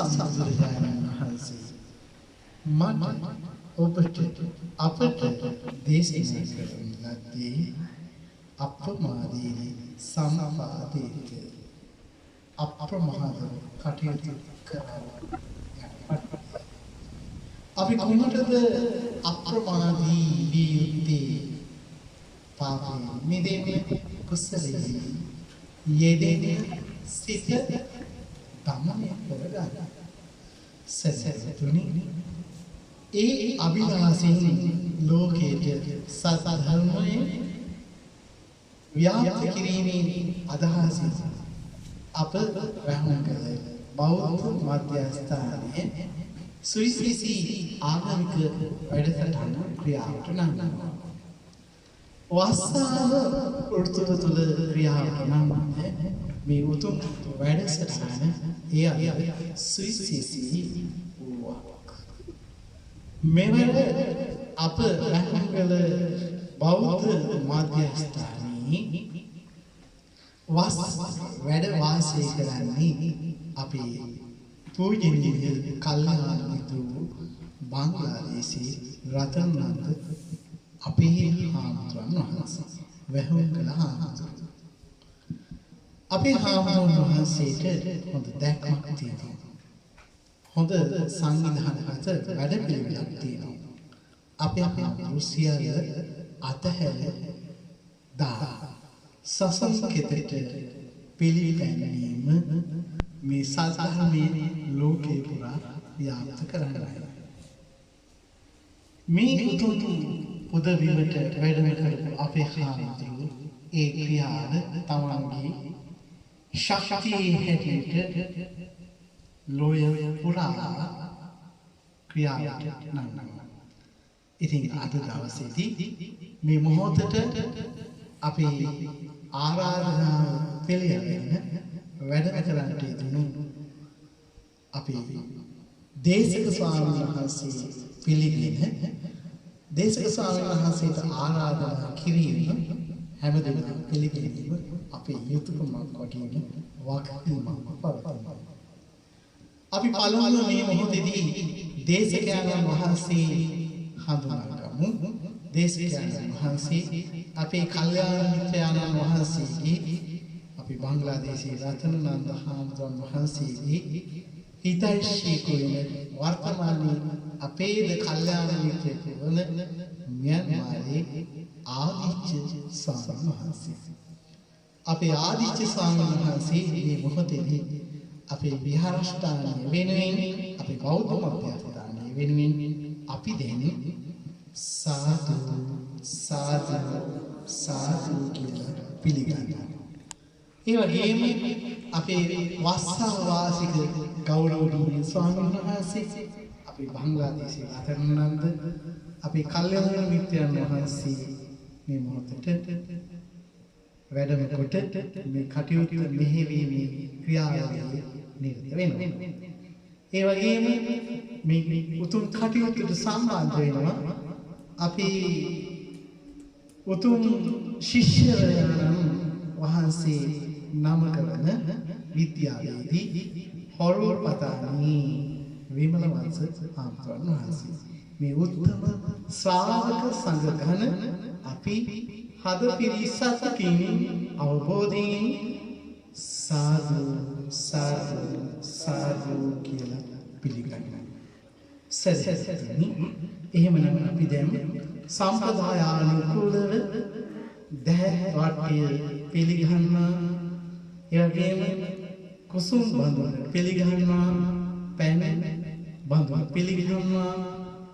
සම්බුදුරජාණන් වහන්සේ මට ඔබට අපට දේශනා කරන ලද්දේ අප්‍රමාදීනි සම්පාදේත අප්‍රමාදව කටයුතු කරනවා. අපි කොහොමද අප්‍රමාදී විය යුත්තේ? පාපයෙන් මිදෙන්න, කුසලයෙන් යෙදෙන්න, සිත තමම කරගන්න. සසතුනි ඒ අභිලාෂයෙන් ලෝකයේ සත්‍ය ධර්මයේ ව්‍යාප්ත කිරීමේ අදහසින් අප රහණ කළ බෞද්ධ මධ්‍යස්ථානයේ සුවිශේෂී ආගමික වැඩසටහන ක්‍රියාවට නංවනවා. වස්සාව වෘත්තය තුළ ක්‍රියාවට නංවන්නේ මේ උතුම් වැඩසටහන එය සුවිශේෂී වූවක්. මෙවර අප රහණ කළ බෞද්ධ මධ්‍යස්ථානයේ වස් වැඩ වාසය කරන්නේ අපේ පූජනීය කල්යාණ මිත්‍ර බංග්ලාදේශී රතනනන්ද අපේ හාමුදුරන් වහන්සේ වැහුම්කල හාමුදුරුවෝ. අපේ හාමුදුරන් වහන්සේට හොඳ දැක්මක් තියෙනවා. හොඳ සංවිධානගත වැඩපිළිවෙලක් තියෙනවා. අපේ රුසියාව අතහැර දා සසංකෙතට පිළිගැනීම මේ සාධර්මයේ ලෝකේ පුරා ව්‍යාප්ත කරන්නයි. මේ උතුම් උදවියට වැඩම කරපු අපේ හාමුදුරුවෝ ඒ ක්‍රියාව තමන්ගේ ශක්තියේ හැටියට ලෝය පුරා ක්‍රියාවට නංවනවා. ඉතින් අද දවසේදී මේ මොහොතට අපේ ආරාධනාව පිළිඅරගෙන වැඩම කරන්නට යෙදුණු අපේ දේශක ස්වාමීන් වහන්සේ පිළිගෙන දේශක ස්වාමීන් වහන්සේට ආරාධනා කිරීම හැමදෙනා පිළිගැනීම අපේ යුතුයකමක් වගේ වගකීමක් පවතිනවා. අපි පළමුව මේ මොහොතේදී දේශකයන්න් වහන්සේ හඳුනාගමු. දේශකයන්න් වහන්සේ අපේ කල්යාණ මිත්‍රයන්න් වහන්සේගේ අපි බංග්ලාදේශී රතනනන්ද හාමුදුරන් වහන්සේගේ හිතෛෂී කුලන වර්තමානයේ අපේද කල්යාණ මිත්‍රයෙකු වන මියන්මාරේ ආදිච්ච ස්වාමීන් වහන්සේ. අපේ ආදිච්ච ස්වාමීන් වහන්සේ මේ මොහොතේදී අපේ විහාරස්ථානය වෙනුවෙන් අපේ බෞද්ධ මධ්‍යස්ථානය වෙනුවෙන් අපි දෙන්නේ සාදු සාදු සාදු කියලා පිළිගන්නවා. ඒ වගේම අපේ වස්සාව වාසික ගෞරවනීය ස්වාමීන් වහන්සේ අපේ බංග්ලාදේශී රතනනන්ද අපේ කල්යාණ මිත්‍රයන් වහන්සේ මේ මොහොතට වැඩම කොට මේ කටයුතු මෙහෙවීමේ ක්‍රියාවලියේ නිරත වෙනවා. ඒ වගේම මේ උතුම් කටයුතුට සම්බන්ධ වෙනවා අපි උතුම් ශිෂ්‍යවරයන් වහන්සේ නමක වන විද්‍යාවේදී හොරෝපතානි විමල වංශ ආම්තුන් වහන්සේ මේ උත්තම ශ්‍රාවක සංඝ ගණ අපි හද පිරිසකින් අවබෝධයෙන් සාදු සාදු සාදු කියලා පිළිගන්නවා. සැදැහැවතුනි, එහෙමනම් අපි දැන් සම්ප්‍රදායානුකූලව දැහැ වාට්‍ය පිළිගන්නවා. ඒ වගේම කුසුම් බඳුන පිළිගන්නවා. පැන බඳුන පිළිගන්නවා.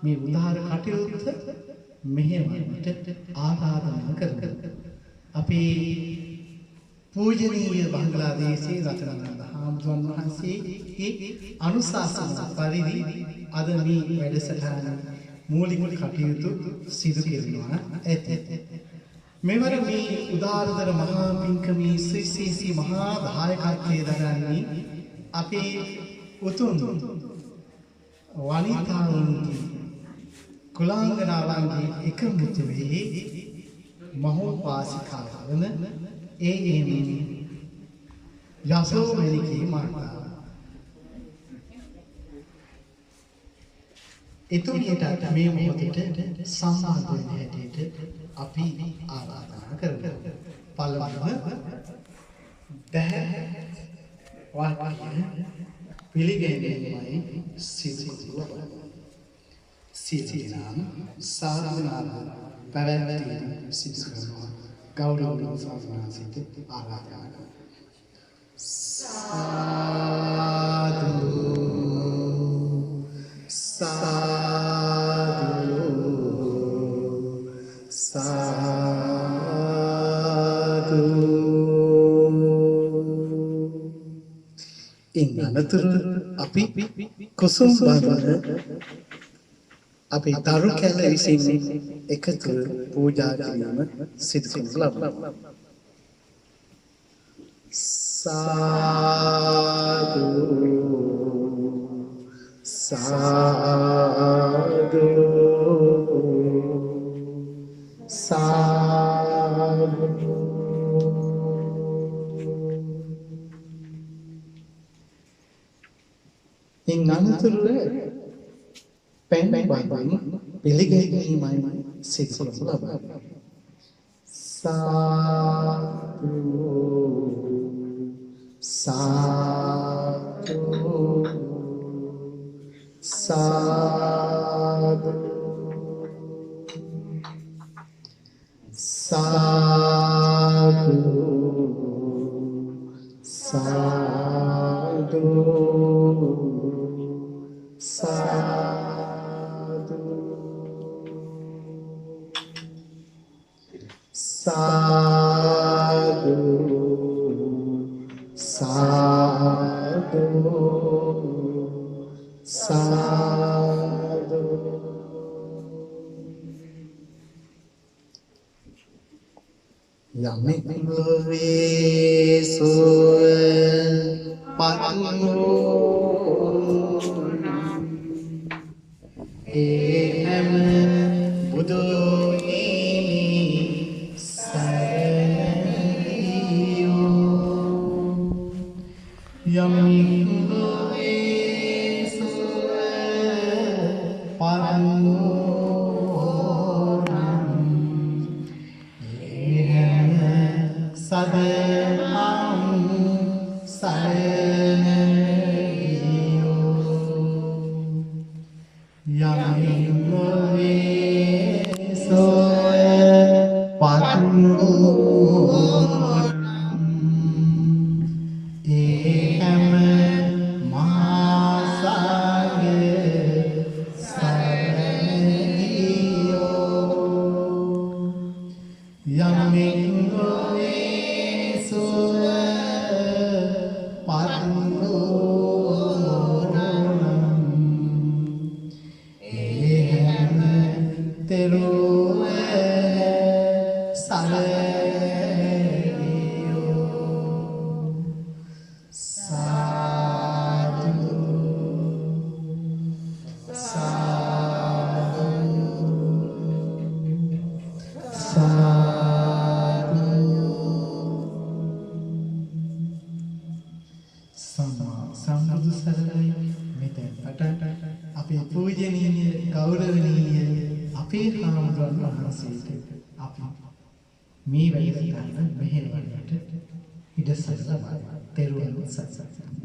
මේ උදාහර කටයුත්ත මෙහෙවන්නට ආරාධනා කරනවා. අපි පූජනීය බංග්ලාදේශයේ රතනානන්ද හාමුදුරන් වහන්සේගේ අනුශාසනා පරිදි අද මේ වැඩසටහන මූලික කටයුතු සිදු කෙරෙනවා ඇත. මෙවර මේ උදාරතර මහා පින්කමේ ශ්‍රී මහා දායකත්වයේ දරන්නේ අපේ උතුම් වනිතාවන්ගේ කුලාංගනාවන්ගේ එකමුතුවේ මහෝපාසිකාව වන ඒ.එම්. යසෝමැණිකේ මහතා. එතුමියට මේ මොහොතේ සම්බන්ධ වෙන හැටියට අපි ආරාධනා කරමු. පළමුව දැහැ වාක්‍ය පිළිගැනීමයි සිදු කරනවා. සිතිනම් සාරානාම පැවැත්වීම සිදු කරනවා. ගෞරවනීය සාසනාසිත ආරාධනා කරනවා. සාදු සාදු සාදු. ඉන්නතුරු අපි කුසුම් බඳුන අපි දරු කැල විසින් එකතු පූජා කිරීම සිදු කරනු ලබනවා. සාදු සාදු සාදු. ඉන් අනතුරුව පැන් බඳුන් පිළිගැනීමයි සිදු කරනු ලබනවා. සාදු සාදු සාදු සාදු සාදු සාදු සාදු සාදු සාදු. යමෙක් ලොවේ සුව පත්වෝ ඒ හැම බුදු හිමි සරණියෝ. යමෙක් ලොවේ සුව පත්වෝ ඒ හැම සදහම් සරණියෝ. යමෙක් ලොවේ සුව පත්වෝ ඒ හැම මහා සංඝ සරණියෝ. යමෙක් ලොවේ සුව පත්වෝ ඒ හැම තෙරුව සරණියෝ. සාදු සාදු සාදු පූජනීය ගෞරවනීය අපේ හාමුදුරන් වහන්සේට අපි මේ වැඩසටහන මෙහෙවන්නට ඉඩ සලසනවා. තෙරුවන් සරණයි.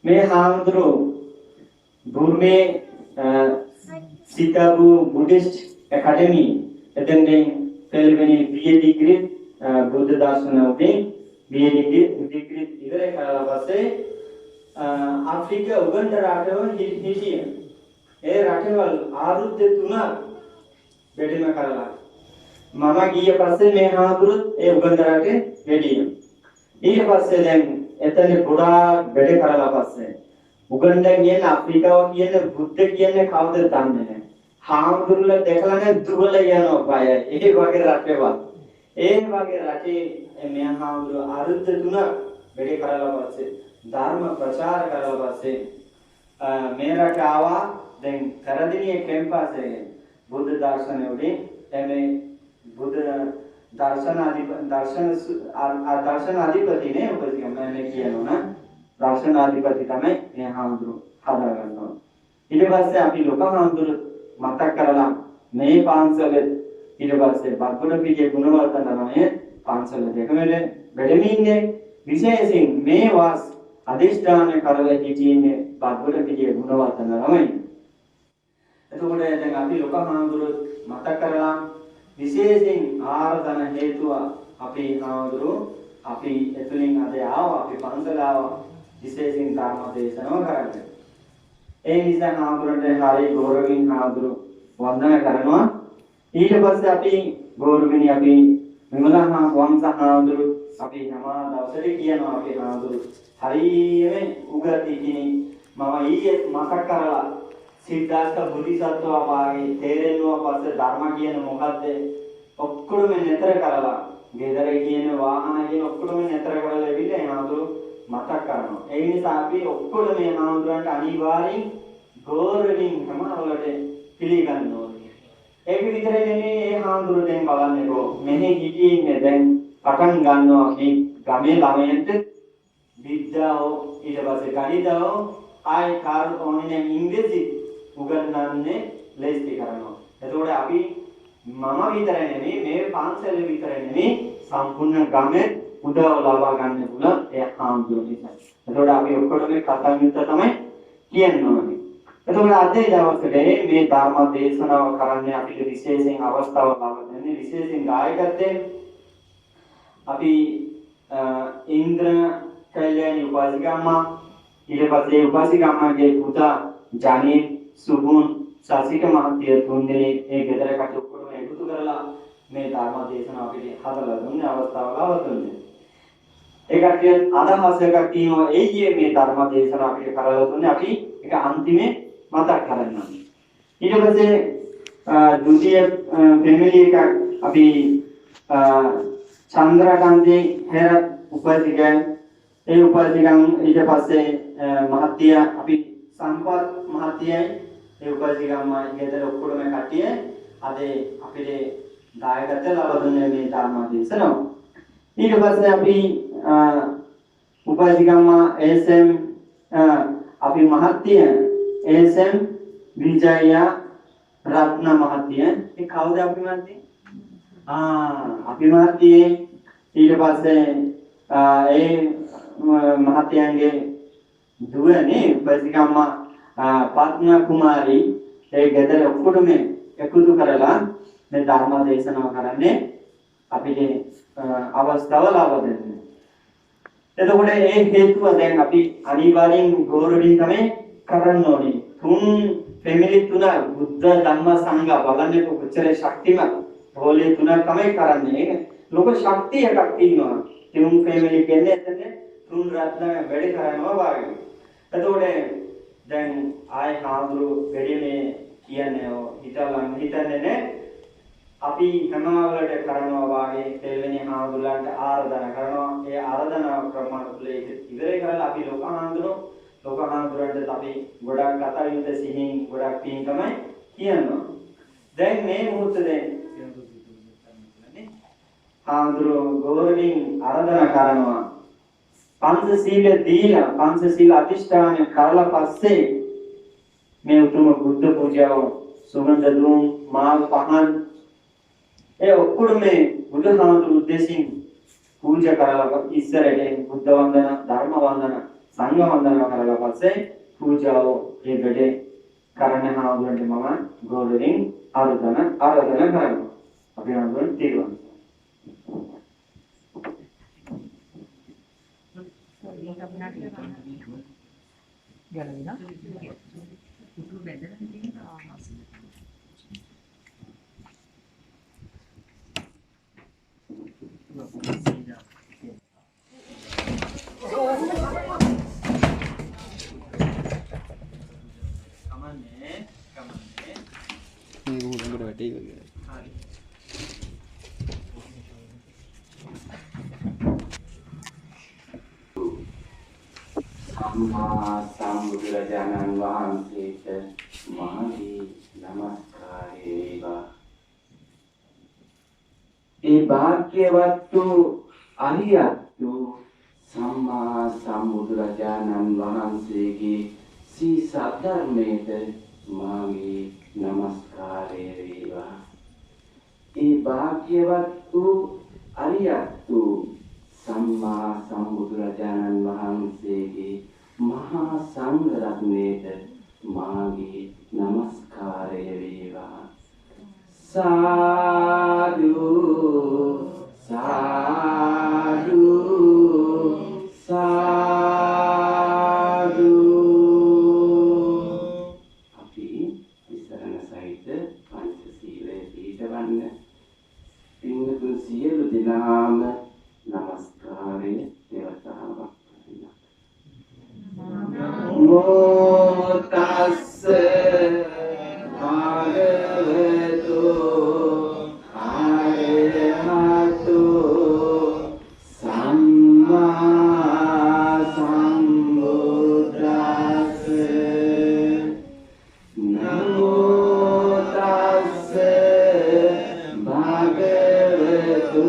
මේ හාමුදුරුවෝ බුර්මේ Sitabu Buddhist Academy attending 12 BA degree Buddha Darshana උටින් BA degree ඉවර කරලා පස්සේ ආෆ්‍රිකා උගන්ඩ රටවල හිටියේ. ඒ රටවල් ආරුද්ද 3ක් වැඩිම කරලා මම ගිය පස්සේ මේ හාමුදුරුවෝ ඒ උගන්ඩ රටේ වැඩියා. ඊට පස්සේ දැන් එතන ගොඩාක් වැඩ කරලා පස්සේ උගන්ඩ කියන්නේ අප්‍රිකාව කියන්නේ බුද්ධ කියන්නේ කවුද දන්නේ නැහැ. හාමුදුරුවෝ දැකලා නැ දුවල යනවා බය. ඒ වගේ රටේවත්. ඒ වගේ රටේ මේ හාමුදුරුවෝ ආරුද්ද 3ක් වැඩ කරලා පස්සේ ධර්ම ප්‍රචාර කරලා පස්සේ මේ රට ආවා. දැන් කරදිනියේ කැම්පස් එකේ බුද්ධ දර්ශනය උඩින් එමේ බුද්ධ දර්ශන අධිපති නේ උපදින මම කියනවා දර්ශන අධිපති තමයි මේ හාමුදුරුවෝ හදාගන්නවා. ඊට පස්සේ අපි ලොකු හාමුදුරුවෝ මතක් කරලා මේ පාන්සල ඊට පස්සේ බක්කුණ පිටියේ ගුණවර්ධන නමේ පාන්සල දෙකම වැඩමින්නේ විශේෂයෙන් මේ වාස් අධිෂ්ඨාන කරලා හිටියේ බක්කුණ පිටියේ ගුණවර්ධන නමයි. එතකොට දැන් අපි ලොකු හාමුදුරුවෝ මතක් කරලා විශේෂයෙන් ආර්ධන හේතුව අපි හාමුදුරුවෝ අපි එතුලින් අද ආවා අපි පන්සල ආවා විශේෂයෙන් ධර්ම දේශනාව කරන්න. ඒ නිසා හාමුදුරන්ට හරිය ගෞරවයෙන් හාමුදුරුවෝ වන්දනා කරනවා. ඊට පස්සේ අපි ගෞරවණීය අපි විමලා වංශ හාමුදුරුවෝ අපි හැම දවසට කියනවා අපි හාමුදුරුවෝ හරියම උගති කෙනෙක් මම ඊයේ මතක් කරලා සිද්ධාර්ථ බුද්ධිසත්වයා වාගේ තේරෙනවා පස්සේ ධර්ම කියන මොකද්ද ඔක්කොම නතර කරලා ගෙදර කියන වාහන කියන ඔක්කොම නතර කරලා ඉවිල්ලා හාමුදුරුවෝ මතක් කරනවා. ඒ නිසා අපි ඔක්කොම මේ හාමුදුරන්ට අනිවාර්යෙන් ගෞරවයෙන් සමාවලට පිළිගන්න ඕනේ. ඒක විතරයි නෙමෙයි මේ හාමුදුරුවෝ දැන් බලන්නකෝ මෙහි හිටියේ දැන් පටන් ගන්නවා මේ ගමේ ළමයන්ට විද්‍යාව ඊට පස්සේ ගණිතව ආයි කාර්ය ඕනේ ඉංග්‍රීසි උගන්වන්නේ ලේස්ති කරනවා. එතකොට අපි මම විතරයි නෙමෙයි මේ පන්සල විතරයි නෙමෙයි සම්පූර්ණ ගමේ උදව් ලබා ගන්න පුළුවන් ඒ හාමුදුරුවෝ නිසා. එතකොට අපි ඔක්කොම කතාන්විත තමයි කියන්නේ. එතකොට අද දවසේ මේ ධර්ම දේශනාව කරන්නේ අපිට විශේෂයෙන් අවස්ථාව ලබා දෙන්නේ විශේෂයෙන් ගායකත්වයෙන් අපි ඉන්ද්‍ර කල්යාණි උපාසිකාම්මා ඊට පස්සේ උපාසිකාම්මාගේ පුතා ජානී සුබුන් සාසික මහත්මිය තුන්දෙනේ ඒ ගෙදර කටයුතු එකතු කරලා මේ ධර්ම දේශනාව අපිට හදලා දුන්නේ අවස්ථාව ලබා දුන්නේ. ඒ කටිය අදහසක් තියෙනවා එයියේ මේ ධර්ම දේශනාව අපිට කරලා දුන්නේ අපි ඒක අන්තිමේ මතක් කරගන්නවා. ඊට පස්සේ ද්විතීය ෆැමිලි එක අපි චන්ද්‍රකාන්තේ හැර උපාධිකයන් ඒ උපාධිකයන් ඊට පස්සේ මහත්ය අපි සම්පත් මහත්යයි ඒ උපාධිකයන් ගෙදර ඔක්කොම කට්ටිය අද අපිට දායකත්වය ලබා දුන්නේ මේ ධර්ම දේශනාව. ඊට පස්සේ අපි උපාධිකයන් එස්.එම්. අපි මහත්ය එස්.එම්. විජය රත්න මහත්ය ඒ කවුද අපි මහත්ය? අපි මහත්යේ ඊට පස්සේ ඒ මහත්යන්ගේ දුවනේ උපාධිකම්මා පත්න කුමාරී ඒ ගෙදර ඔක්කොම එකතු කරලා මේ ධර්ම දේශනාව කරන්නේ අපිට අවස්ථාව ලබා දෙන්නේ. එතකොට ඒ හේතුව දැන් අපි අනිවාර්යෙන් ගෞරවයෙන් තමයි කරන්න ඕනේ. තුන් ෆැමිලි තුන බුද්ධ ධම්ම සංඝ බලන්නේ කොච්චර ශක්තිමත් හොලේ තුනක් තමයි කරන්නේ. ලෝක ශක්තිය එකක් තියෙනවා. තුන් ෆැමිලි කියන්නේ එතන තුන් රත්න වැඩ කරනවා වගේ. එතකොට දැන් ආය කාඳුරු වැඩිමේ කියන්නේ හිතන්නේ නේ අපි හැමවලට කරනවා වාගේ තෙල්වෙනි හාමුදුරන්ට ආරාධනා කරනවා. ඒ ආරාධනා ක්‍රමවල ඉවර කරලා අපි ලෝක හාමුදුරන්ට අපි ගොඩක් කතා යුත සිහින් ගොඩක් පින් තමයි කියනවා. දැන් මේ මොහොතේ හාමුදුරුවෝ ගෞරවයෙන් ආරාධනා කරනවා. පංචශීල දීලා පංචශීල අධිෂ්ඨාන කරලා පස්සේ මේ උතුම් බුද්ධ පූජාව සුගන්ධ දුම් මාල් පහන් ඒ ඔක්කොම මේ බුදුහාමුදුරු උදෙසින් පූජා කරලා ඉස්සරහට බුද්ධ වන්දන ධර්ම වන්දන සංඝ වන්දන කරලා පස්සේ පූජාව ඒ වැඩේ කරන්න හාමුදුරන්ට මම ගෞරවයෙන් ආරාධනා කරනවා. අපි හාමුදුරන් තීරණ. සම්මා සම්බුදුරජාණන් වහන්සේට මාගේ නමස්කාරය වේවා. ඒ භාග්‍යවත් වූ අරියත් වූ සම්මා සම්බුදුරජාණන් වහන්සේගේ සී සද්ධර්මයට මාගේ නමස්කාරය වේවා. ඒ භාග්‍යවත් වූ අරියත් වූ සම්මා සම්බුදුරජාණන් වහන්සේගේ මහා සංඝ රත්නයට මාගේ නමස්කාරය වේවා. සාදු සාදු සාදු. අපි විසරණ සහිත පංචශීලයේ පිළිපදවන්න. පින්වතුන් සියලු දෙනාම නමස්කාරය දේවතාවක් කරනවා. නමෝ තස්ස භගවතු අරහතු සම්මා සම්බුද්දස්ස. නමෝ තස්ස භගවතු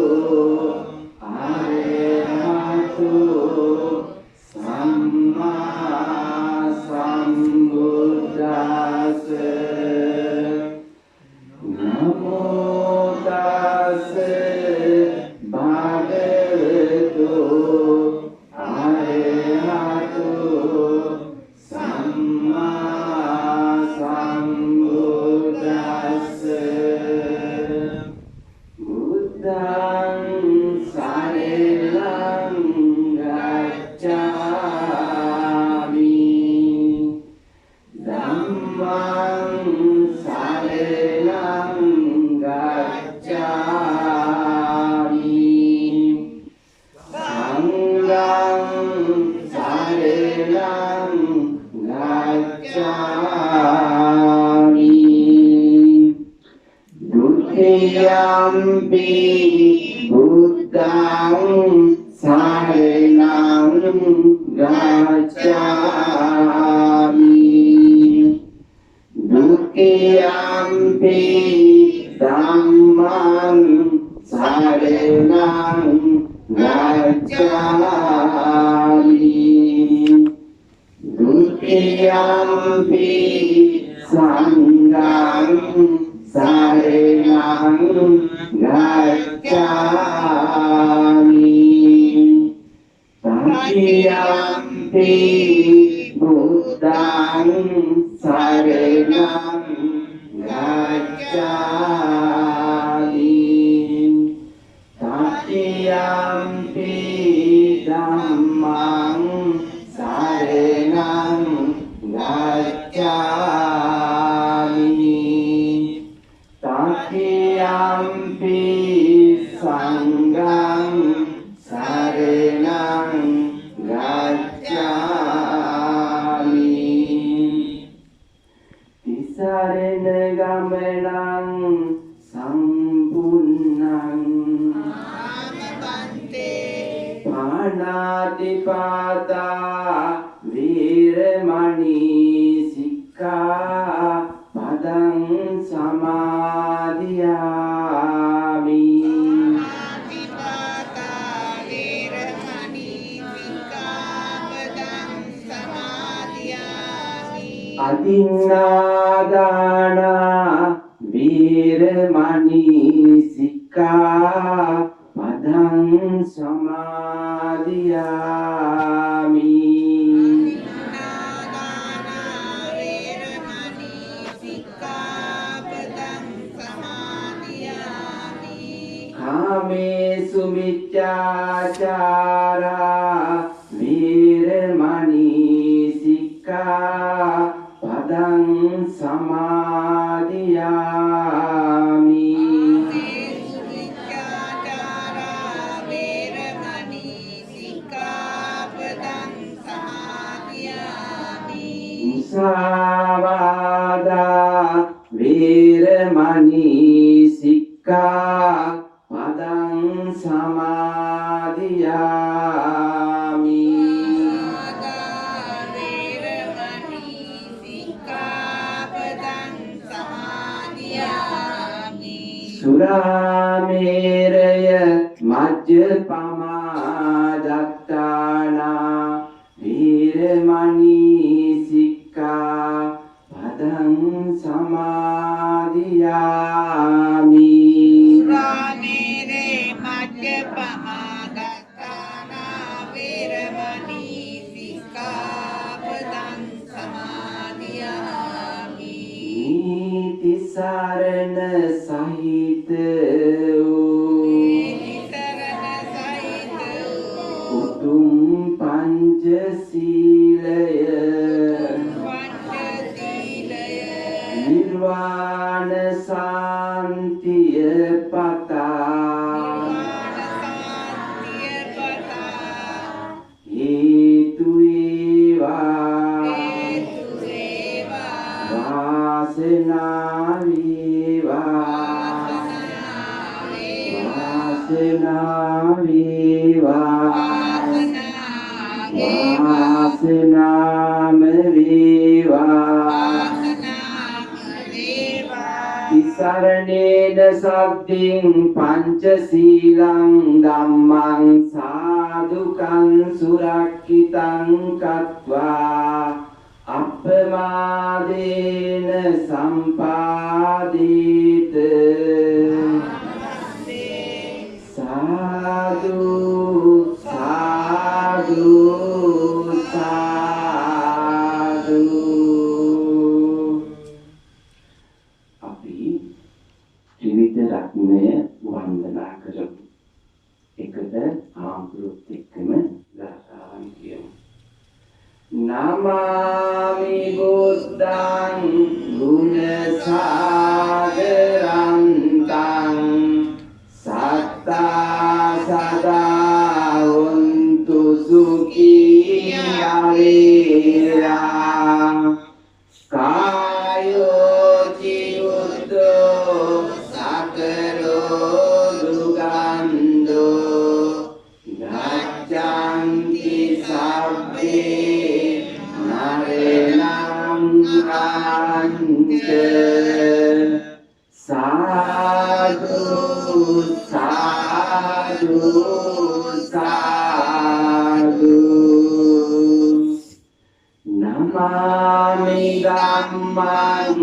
කාමේසු මිච්ඡාචාරා වීරමණී සික්ඛා පදං සමාදියාමි මුසාවාදා වීරමණී සික්ඛා පදං සමාදියාමි සුරාමේරය මජ්ජපමා දත්තානා වීරමණී සික්ඛා පදං සමාදියාමි සුරාමේරේ මජ්ජපමා දත්තානා වීරමණී සික්ඛාපදං සමාදියාමි නීති සරණ සහිත උතුම් පංචශීලය නිර්වාණ සාන්තිය පතා හේතු වේවා වාසනාව වේවා වාසනාම වේවා තිසරණේන සබ්බින් පංචශීලං ධම්මං සාදුකං සුරක්ඛිතං කତ୍වා අප්පමාදේන සම්පාදීත සාදු සාදු සාදු අපි ත්‍රිවිධ රත්නය වන්දනා කරමු. එකට ආම්පුරුත් එක්කම ගාථාවන් කියමු. නමාමි බුද්ධං ගුණ සාගරන්තං සත්තා සදා උන්තු සුඛී ආවේරා කායෝ චිවුද්දෝ සකලෝ දුගන්ධෝ ගච්ඡanti සබ්බේ නරේනම් අංච සාදු සාදු සාදු නමාමි ධම්මං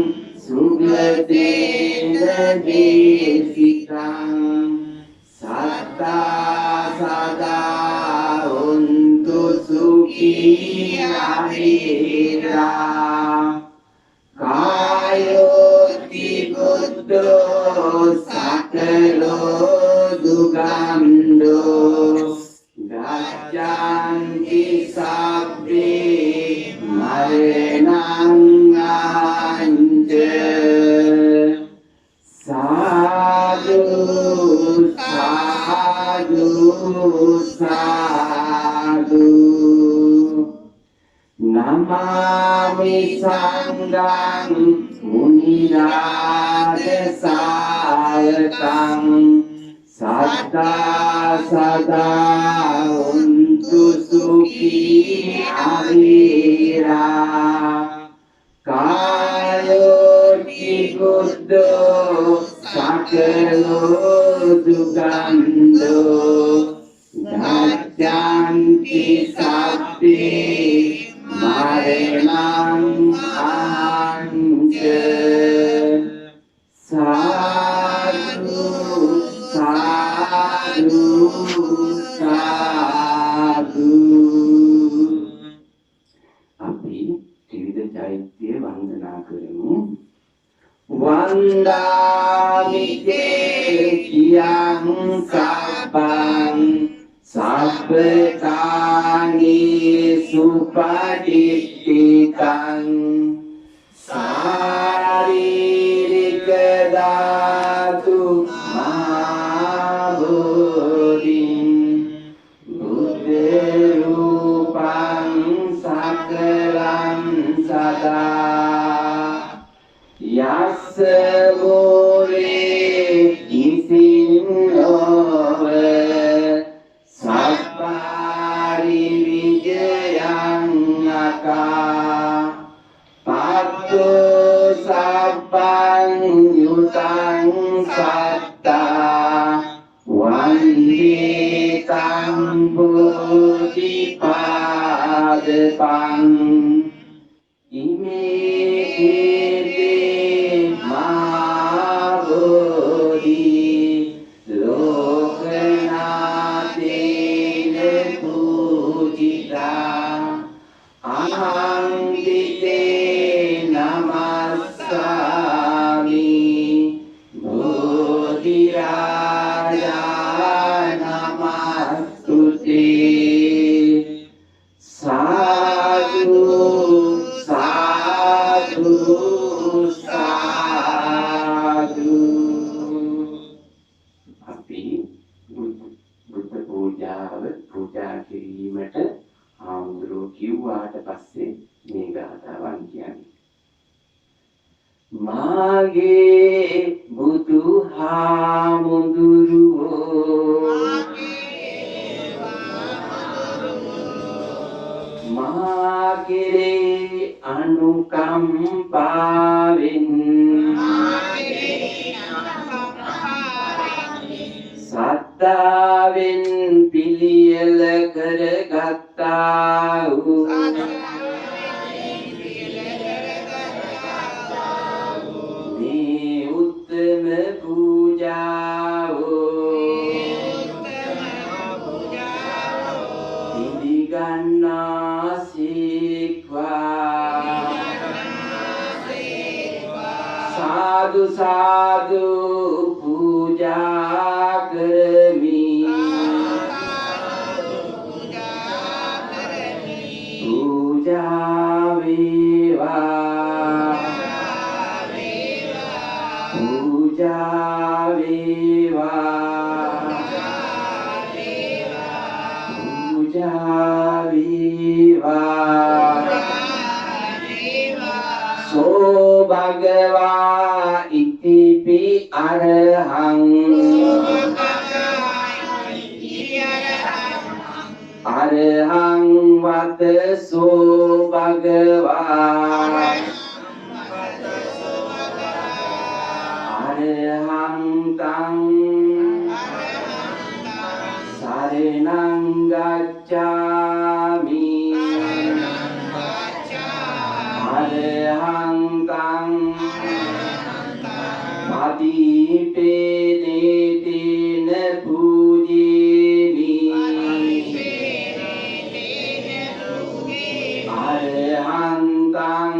සුගතේන දේශිතං සත්තා සදා උන්තු සුඛී ආවේරා කායෝති බුද්ධෝ සකලෝ දුගන්ධෝ ගච්ඡanti සබ්බේ මරණං අංච සාදු සාදු සාදු නමාමි සංඝං මුනි රාජ සායකං සත්තා සදා උන්තු සුඛී ආවේරා කායෝ චිකුද්දෝ සකලෝ දුගන්ධෝ ගච්ඡanti සබ්බේ මරණං අංච සාදු සාදු සාදු අපි ත්‍රිවිධ චෛත්‍ය වන්දනා කරමු. වන්දාමි තේ yang sabang sabbetani supadittikang saririka dhatu mahabodhin buddha rupang sakalang sada yassa mure isinova sappari vijayang aka patto sabbang yutang satta vanditang bodhipadapang ime mahabodhi lokanathena pujita aham dite namassami bodhiraja namastute sadhu sadhu sadhu අපි බුද්ධ පූජාව පූජා කිරීමට ආම්දුරෝ කිව්වාට පස්සේ මේ ගාථාවන් කියන්නේ මාගේ බුදු හාමුදුරුවෝ මා කෙරෙහි අනුකම්පාවෙන් සද්ධාවෙන් පිළියෙල කරගත්තා වූ මේ උත්තම පූජාව පිළිගන්නාසේක්වා සාදු සාදු පූජා කරමි පූජා වේවා පූජා වේවා පූජා වේවා සෝ භගවා ඉතිපි අරහං අරහං වදසෝ භගවා අරහං තං සරණං ගච්ඡාමි අරහං තං පදීපේනේතේන පූජේමි අරහං තං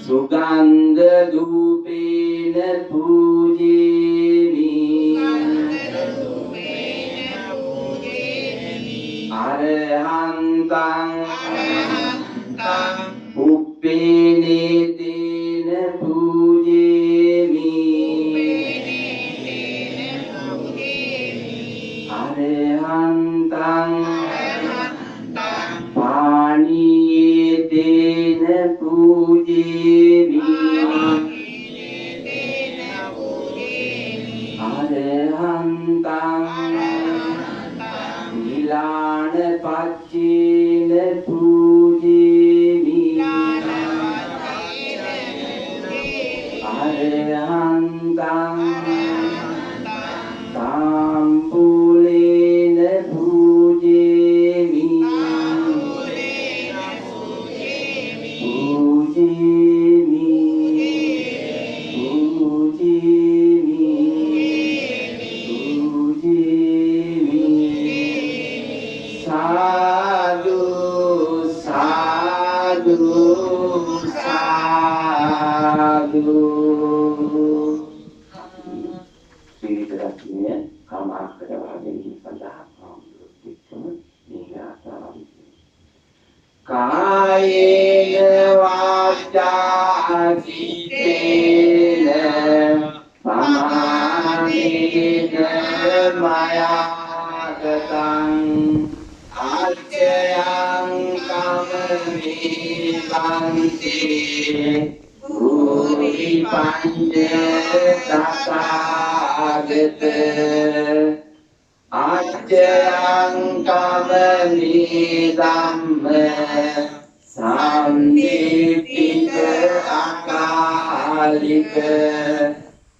සුගන්ධ ධූපේන පූජේමි අරහං තං උප්පේනේතේන පූජේමි අරහං තං පාණීයේතේන පූජේමි අරහං තං නිලාන පච්චේන පූජේමි අරහං තං තාම්බුලේන පූජේමි පූජේමි පූජේමි පූජේමි සාදු සාදු සාදු දකින්නේ කාමාර්ථක භාගයෙන් සඳහන් ආමුදුක්කම නිරාසාරි කායේන වාචා චිත්තේන සමාධින මයාගතං ආච්ඡයං කමමේ බන්ති භූරි පඤ්ඤ තථාගත ආච්ඡයං කමමේ ධම්ම සම්නිප්පිත අකාලික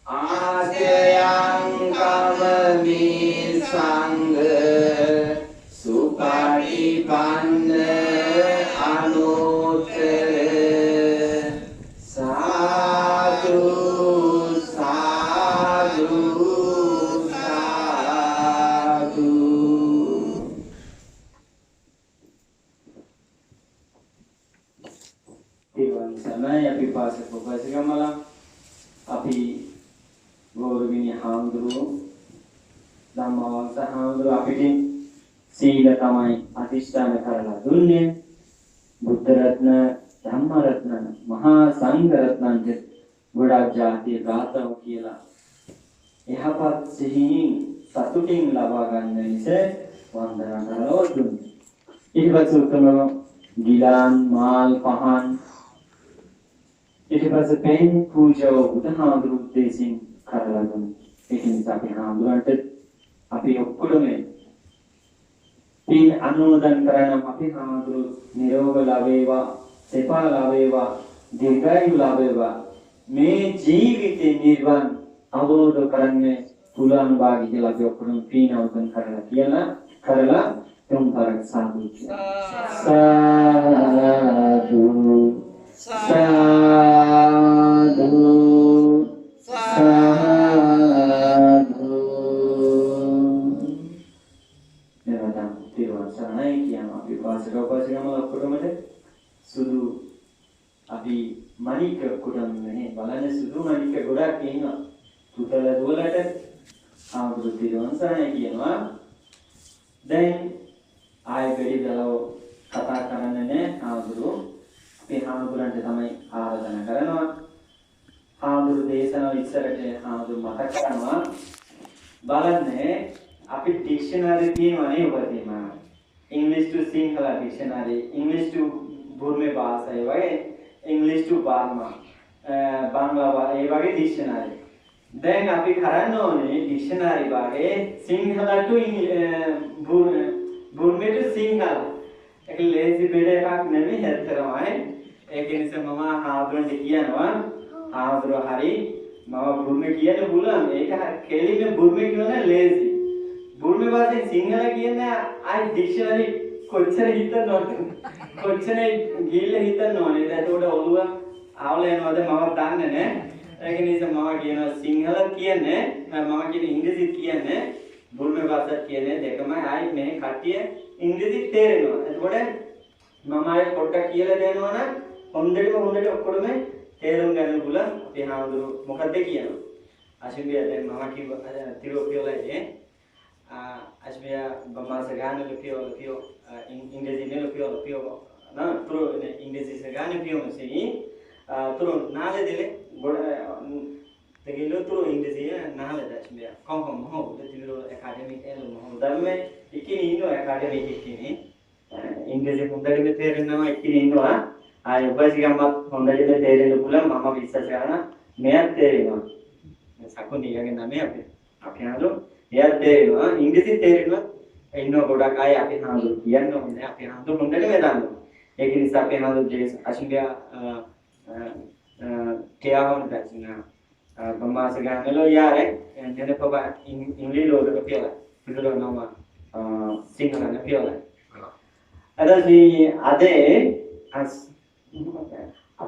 ආච්ඡයං කමමේ සංඝ සුපටිපන්න අනුත්තර සාදු සාදු සාදු. Tiwan sana අපි පාසක උපසිකමලා අපි ගෞරවනීය හාමුදුරුවෝ ධම්මවංශ හාමුදුරුවෝ අපිට සීල තමයි අධිෂ්ඨාන කරලා දුන්නේ. බුද්ධ රත්න, ධම්ම රත්න, මහා සංඝ රත්නන්ට ගොඩක් જાතිය ගාතව කියලා එහපත් සිහින් සතුටින් ලබා ගන්න නිසා වන්දනා කරලා දුන්නේ. ඊට පස්සේ උතුම් ගිලාන් මාල් පහන් ඊට පස්සේ පෙන් පූජාව බුදුහාමුදුරු උදෙසින් කරලා දුන්නේ. ඒක නිසා අපි හාමුදුරන්ට අපි ඔක්කොම පින් අනුමෝදන් කරනම් අපි හාමුදුරු නිරෝග ලැබේවා, සෙපා ලැබේවා, දීර්ඝායු ලැබේවා. මේ ජීවිතේ නිර්වාණ අවබෝධ කරන්නේ පුළුවන් වාගේ කියලා අපි ඔක්කොම පින් අවසන් කරලා තුන්තරක් සාදු සාදු සාදු සාදු. එවනම් තිරුවන් සරණයි කියන අපි පාසක උපසිකම ඔක්කොමද සුදු අපි මණික කුඩම් නේ බලන්න සුදු මණික ගොඩක් ඉන්නවා. තුතල දුවලට ආවුරු තිරුවන් සරණයි කියනවා. දැන් ආයෙ බෙරිදලව කතා කරන්නේ නැහැ ආවුරු. අපි හාමුදුරන්ට තමයි ආරාධනා කරනවා. හාමුදුරු දේශනාව ඉස්සරට හාමුදුරු මතක් කරනවා. බලන්නේ අපි ඩික්ෂනරි තියෙනවනේ ඔබතේම. English to Sinhala dictionary, English to Burme භාෂා ඒ වගේ English to Burma බංගලා ඒ වගේ ඩික්ෂනරි. දැන් අපි කරන්න ඕනේ ඩික්ෂනරි වගේ Sinhala to Burme to Sinhala. ඒක ලේසි බෙඩ එකක් නෙමෙයි හැතරමයි. ඒක නිසා මම හාමුදුරන්ට කියනවා ආවුරු හරි මම බුර්මෙ කියන්න බුලන් ඒක කෙලින්ම බුර්මෙ කියන ලේසි බුර්මෙ වාසේ සිංහල කියන්නේ ආයි ඩික්ෂනරි කොච්චර හිතනවද කොච්චර ගිල්ල හිතනවනේ එතකොට ඔළුව ආවල යනවද මම දන්නේ නැහැ ඒක නිසා මම කියනවා සිංහල කියන්නේ මම කියන ඉංග්‍රීසි කියන්නේ බුර්මෙ වාසත් කියන්නේ දෙකම ආයි මේ කට්ටිය ඉංග්‍රීසි තේරෙනවා එතකොට මම ආයි පොඩ්ඩක් කියලා දෙනවා නම් හොඳට ඔක්කොම තේරුම් ගන්න බුල අපි හාමුදුරු මොකද්ද කියනවා අශිමිය දැන් මම කිව්ව තිරෝපියලයි අශිමිය බමාස ගාන ලපියෝ ඉංග්‍රීසි නේ ලපියෝ නා තුරු ඉංග්‍රීසි සගාන පියෝ මෙසි තුරු නාලේ දෙලේ ගොඩ තකිලු තුරු ඉංග්‍රීසි නාලේ දැස්මිය කොම් හො තිරෝ ඇකාඩමික් එන මොහ ධර්මයේ ඉකිනි ඉන්නවා ඇකාඩමික් ඉකිනි ඉංග්‍රීසි හොඳට තේරෙනවා ඉකිනි ඉන්නවා ආය උපසිකම්වත් හොඳට තේරෙන්න පුළුවන් මම විශ්වාස කරනවා මෙයක් තේරෙනවා සකුණියගේ නම අපි හඳු එයා තේරෙනවා ඉංග්‍රීසි තේරෙනවා ඉන්න ගොඩක් අය අපි හඳු කියන්න ඕනේ අපි හඳු හොඳට වෙදන්න ඒක නිසා අපි හඳු ජේස් අශිම්බියා තියාවන දැක්සිනා බම්මාස ගන්නලෝ යාරේ එන්නේ පොබා ඉංග්‍රීසි ලෝක කියලා පිටුල නම සිංහලන කියලා අදසි අදේ as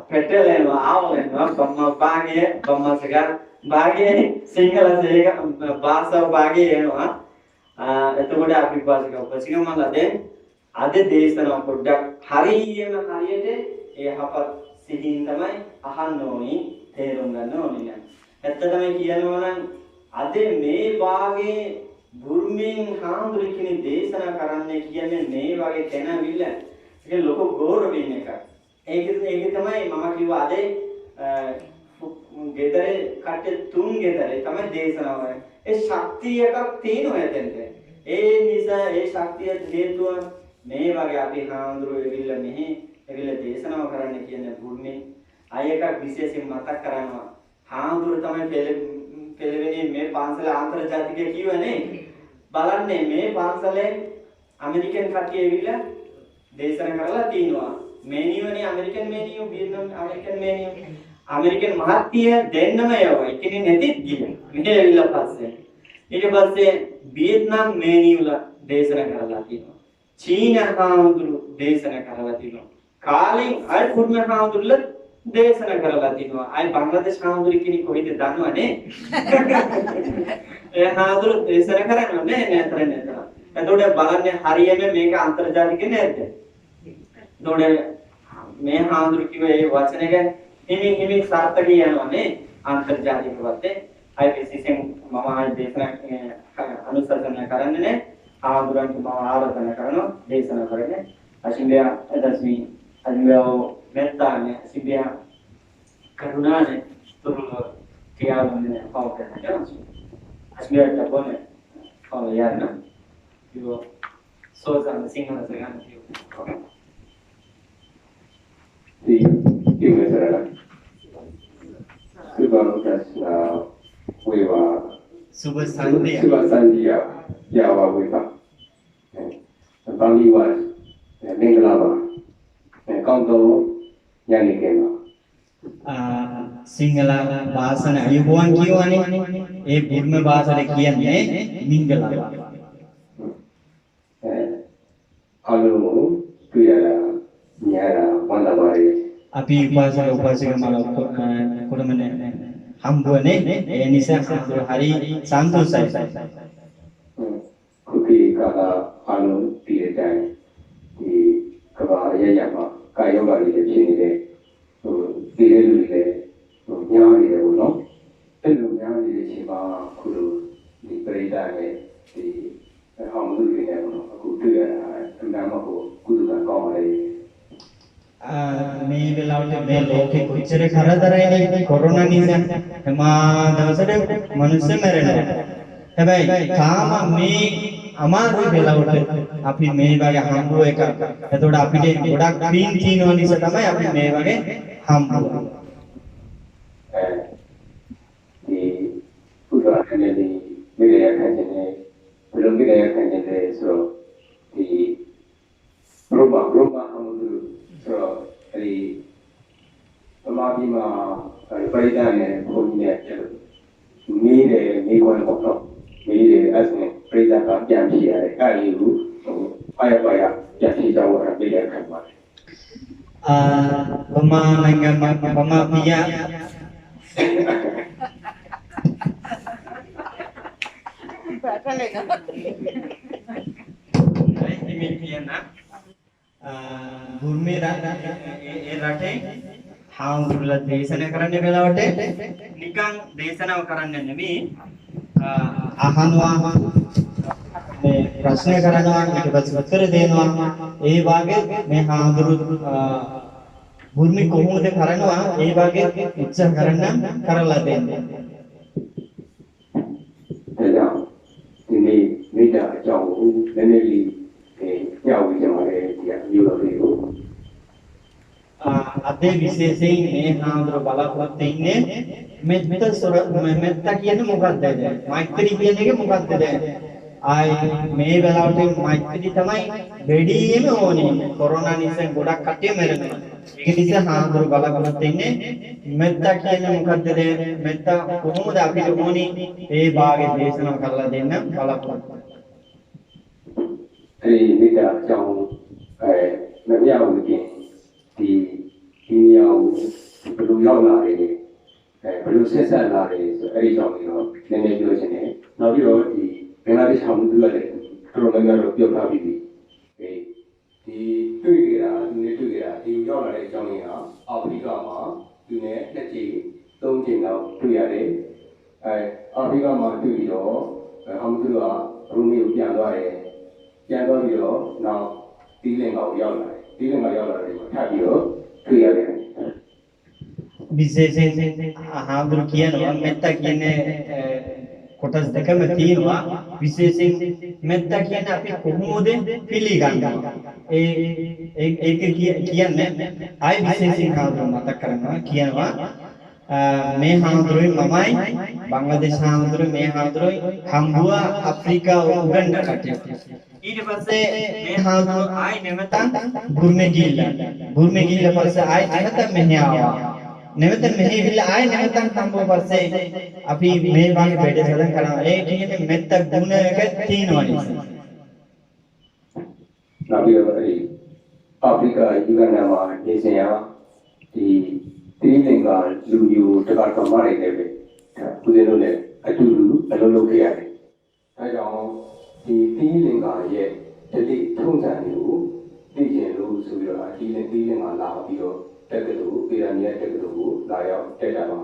පෙටලෙන් ආවලෙන් බම්මා භාගයේ බම්මාසක භාගයේ සිංහල සේක භාෂාව භාගයේ එනවා එතකොට අපි භාෂික උපසිකමලදී අද දේශනාව පොඩ්ඩක් හරියට ඒ හපත් සිහින් තමයි අහන්න ඕනි තේරුම් ගන්න ඕනි නේද ඇත්ත තමයි කියනවා නම් අද මේ වාගේ බුර්මෙන් හාමුදුරුවෝ දේශනා කරන්නේ කියන්නේ මේ වගේ තැනවිල්ල ඒක ලොකු ගෞරවයෙන් එකක්. ඒක තමයි මම කිව්වා අද ගෙදරේ කට්ටිය තුන් ගෙදරේ තමයි දේශනාව කරන්නේ. ඒ ශක්තිය එකක් තියෙනවා එතෙන්ට. ඒ නිසා ඒ ශක්තිය හේතුව මේ වගේ අපි හාමුදුරුවෝ එවිල්ලා මෙහි එවිල්ලා දේශනාව කරන්න කියන්නේ බුර්මෙන් අය එකක් විශේෂයෙන් මතක් කරනවා. හාමුදුරුවෝ තමයි පෙළවෙනේ මේ පන්සල ආන්තර්ජාතික කියවනේ. බලන්නේ මේ පන්සලෙන් ඇමරිකන් කට්ටිය ඇවිල්ලා දේශනා කරලා තිනවා. මේනියෝනේ ඇමරිකන් මේනියෝ වියට්නාම් ඇමරිකන් මේනියෝ ඇමරිකන් මහත්ය දෙන්නම යවයි. ඉතින් නැතිත් ගිහින් මෙහෙ ඇවිල්ලා පස්සේ ඊට පස්සේ වියට්නාම් මේනියෝලා දේශනා කරලා තිනවා. චීන හාමුදුරු දේශනා කරලා තිනවා. කාලෙන් අය කුර්ම හාමුදුරුලා දේශනා කරලා තිනවා. අය බංග්ලාදේශ හාමුදුරු කෙනෙක් කොහෙද දන්නවනේ. ඒ හාමුදුරු දේශනා කරනවා නේ නේතර. එතකොට බලන්නේ හරියම මේක අන්තර්ජාතික නේද? එතකොට මේ හාමුදුරු කිව්ව ඒ වචන එක හිමි සාර්ථක යනවා නේ අන්තර්ජාතික වත්තේ. අය විශේෂයෙන් මම ආය දේශනා අනුශාසනා කරන්නේ නේ. හාමුදුරන්ට මම ආරාධනා කරනවා දේශනා කරන්නේ. අසිම්බයා එදස්මි අසිම්බයා මෙත්තානේ අසිම්බයා කරුණානේ තුරුල තියාගන්නේ පවකරනවා. අසිම්බයාට බොනේ පව යන්න. 이거 소상 생각나서 가는 di Indonesia Suba Sandia Suba Sandia Jawa Wipa Bali was Mingalaba Konto Yani Kema Sinhala භාෂණ අයුබුවන් කියවනේ ඒ බුර්ම භාෂාවේ කියන්නේ මිංගලව. Kalau kuyara nyara mana bari අපි උපාසක මල කොළමනේ හම්බුනේ ඒ නිසා හරි සන්තෝෂයි. kuki kala anu tiada di kebaya yang kaya bari di sini deh dia dulu deh nyari deh uno itu nyari di sini kudu di berita di Alhamdulillah deh uno aku tu ya nama aku kudu tak kau lagi මේ වෙලාවට මේ ලෝකෙ කොච්චර කරදරයිනේ corona නිසා හැම දවසට මිනිස්සු මැරෙනවා. හැබැයි තාම මේ අමාරු වෙලාවට අපි මේ වගේ හම්බුව එක. එතකොට අපිට ගොඩක් පින් තියෙනවා නිසා තමයි අපි මේ වගේ හම්බුව. di putra di wilayah kajian belum wilayah kajian so di rumah Alhamdulillah so dari pemagi berita ni punya ni ni kawan kau ni asal berita kan jam siapa kali itu payah jam siapa orang beli kamar pemapia බුර්මේ රටේ හාමුදුරුවෝ දේශනා කරන්න වෙලාවට නිකන් දේශනාව කරන්න නෙමෙයි අහනවා මේ ප්‍රශ්න කරනවා ඊට පස්සේ උත්තර දෙනවා ඒ වගේ මේ හාමුදුරුවෝ බුර්මේ කොහොමද කරනවා ඒ වගේ උත්සාහ කරන්න කරලා දෙන්නේ. එදා ini media jauh meneli jauh jangan dia yuk අද විශේෂයෙන් මේ හාමුදුර බලාපොරොත්තු ඉන්නේ මෙත්ත කියන්නේ මොකක්ද? මෛත්‍රී කියන එක මොකක්ද? ආයි මේ වෙලාවට මෛත්‍රී තමයි වැඩිම ඕනේ. කොරෝනා නිසා ගොඩක් කට්ටිය මැරෙනවා. ඒක නිසා හාමුදුර බලාපොරොත්තු ඉන්නේ මෙත්ත කියන්නේ මොකක්ද? මෙත්ත කොහොමද අපිට ඕනේ? ඒ භාගයේ දේශනා කරලා දෙන්න බලාපොරොත්තු. ini media jauh media mungkin di yang perlu yang lari perlu sesat lari hari jauh ni nenek jual sini nabi di Bangladesh Alhamdulillah kalau negara dia kami di tu kira di yang lari jauh ni Afrika mah tu ni nanti tong jenau tu ya Africa မှာတွေ့ပြီးတော့အမှုသူကရူမီကိုပြန်သွားတယ်ပြန်သွားပြီးတော့နောက်တီးလင်ကောင်ရောက်လာတယ်တီးလင်ကောင်ရောက်လာတယ်ထပ်ပြီးတော့တွေ့ရတယ် විශේෂයෙන් ආහාඳුරු කියනවා මෙත්ත කියන්නේ කොටස් දෙකම තියෙනවා විශේෂයෙන් මෙත්ත කියන්නේ අපි කොහොමද පිළිගන්නවා ඒක කියන්නේ ආයි විශේෂයෙන් ආහාඳුරු මතක් කරනවා කියනවා මේ හාමුදුරුවෝ මමයි බංග්ලාදේශ හාමුදුරුවෝ මේ හාමුදුරුවෝ හම්බුවා අප්‍රිකා උගන්ඩා කට්ටිය ඊට පස්සේ මේ හාමුදුරුවෝ ආයි නැවතන් බුර්මේ ගිහිල්ලා පස්සේ ආයි නැවතන් මෙහෙ ආවා නැවත මෙහෙ ඉවිල්ලා ආයි නැවතන් හම්බුවා පස්සේ අපි මේ වගේ වැඩසටහන් කරනවා ඒ කියන්නේ මෙත්ත ගුණයක තියෙනවා නිසා අපි අප්‍රිකා යුගන්ඩාမှာနေစဉ်ဟာဒီတီးလင်ကလူမျိုးတကားကမားနေတယ်ပဲဦးဇင်းတို့လည်းအတူတူအလုံးလုံးခဲ့ရတယ်အဲကြောင့်ဒီတီးလင်ကရဲ့ဒီလိထုံးစံတွေကိုသိကျင်လို့ဆိုပြီးတော့တီးလင်ကလာပြီးတော့တက်ကတူပေရနီယာတက်ကတူကိုလာရောက်တက်ကြပါ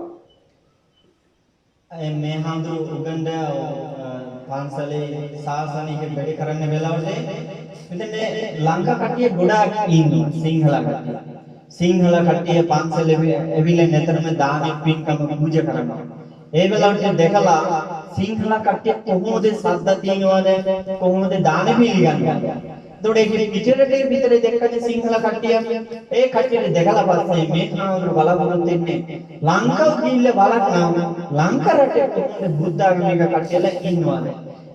මේ හාමුදුරුවෝ උගන්ඩා පාන්සලේ සාසනික වැඩ කරන්න වෙලාවට මෙතන ලංකා කට්ටිය ගොඩාක් ඉන්නවා සිංහල කට්ටිය පාන්සලේ ඇවිල්ලා නිතරම දානෙ පින්කම පූජා කරනවා ඒ වෙලාවට දැකලා සිංහල කට්ටිය කොහොමද සද්ද තියනවද කොහොමද දානෙ පිළිගන්නේ එතකොට ඒක පිටරටේ දැක්කද සිංහල කට්ටිය ඒ කට්ටියට දැකලා පස්සේ මේ හාමුදුරුවෝ බලාපොරොත්තු වෙන්නේ ලංකාව ගිහිල්ලා බලන්න ලංකා රටේ කොහොමද බුද්ධ ආගමික කට්ටියලා ඉන්නවද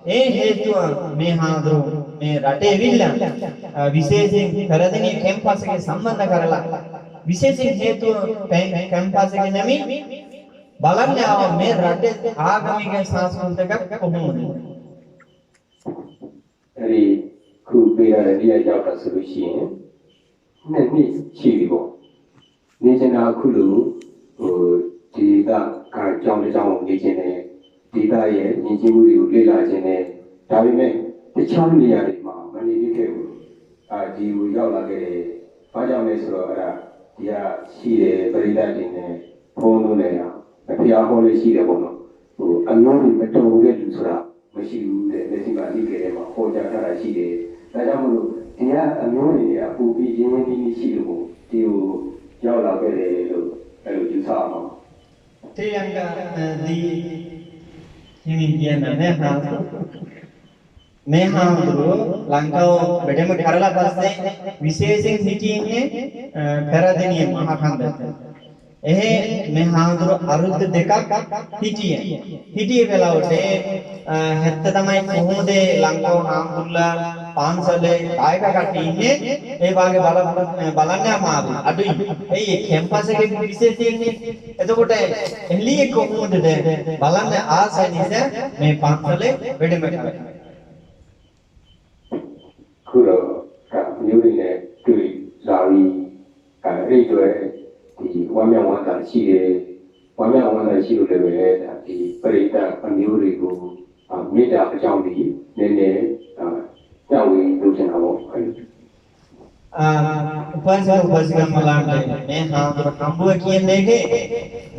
ඒ හේතුව මේ හාමුදුරුවෝ මේ රටේ ඇවිල්ලා විශේෂයෙන් පෙරදිනේ කැම්පස් එකේ සම්බන්ධ කරලා විශේෂයෙන් හේතුව කැම්පස් එකේ නැමි බලන්න ආව මේ රටේ ආගමික සංස්කෘතික කොහොමදအဲဒီခုပေးရတဲ့တရားရောက်တာဆိုလို့ရှိရင်နှစ်ရှိပြီပေါ့နေချင်တာအခုလို့ဒီကကြောင်းတစ်ကြောင်းကိုနေချင်တယ်ဒီကရဲ့ညီချင်းမှုတွေကိုလေ့လာခြင်းနဲ့ဒါပေမဲ့တခြားနေရာတွေမှာမနေဖြစ်ခဲ့ဘူးဒီကိုရောက်လာခဲ့တယ်ဘာကြောင့်လဲဆိုတော့အဲ့ဒါဒီကရှိတယ်ပရိသတ်တွေနဲ့ဖုန်းလို့လည်းဖျားဟောလေးရှိတယ်ပေါ့နော်အမျိုးတွေမတော်တဲ့လူဆိုတာမရှိဘူးတဲ့လက်ရှိမှာနေခဲ့တယ်မှာဟောကြားထားတာရှိတယ်ဒါကြောင့်မလို့ဒီကအမျိုးတွေကပူပြီးရင်းရင်းနှီးနှီးရှိလို့ဒီကိုရောက်လာခဲ့တယ်လို့အဲ့လိုယူဆအောင် Tiang di ini kiana meha dulu langkau bedem karala passe විශේෂයෙන් හිටින්නේ පෙරදෙනිය මහා කන්ද. එහේ මෙහා දuru අරුද්ද දෙකක් හිටියේ වෙලාවට හැත්ත තමයි කොහොමද ලංකාව හාමුදුරුලා පාන්සලේ කායක කට්ටිය ඉන්නේ ඒ වාගේ බලන්න අමාරුයි අඩුයි ඒ කැම්පස් එකේ විශේෂයෙන් එතකොට එළියේ කොහොමද බලන්න ආසයි නිසා මේ පාන්සලේ වැඩම කරනවා kudoမျိုးတွေနဲ့တွေ့လာပြီးအဲ့တွေဒီဝမ်းမြောက်ဝမ်းသာရှိတယ်ဝမ်းမြောက်ဝမ်းသာရှိလို့လည်းပဲဒီပရိသတ်အမျိုးတွေကိုမေတ္တာအကြောင်းဒီနည်းနည်းကြောက်ဝင်လုပ်ချင်တာပေါ့උපසික මලන්ට මේ හම්බුව කියන්නේ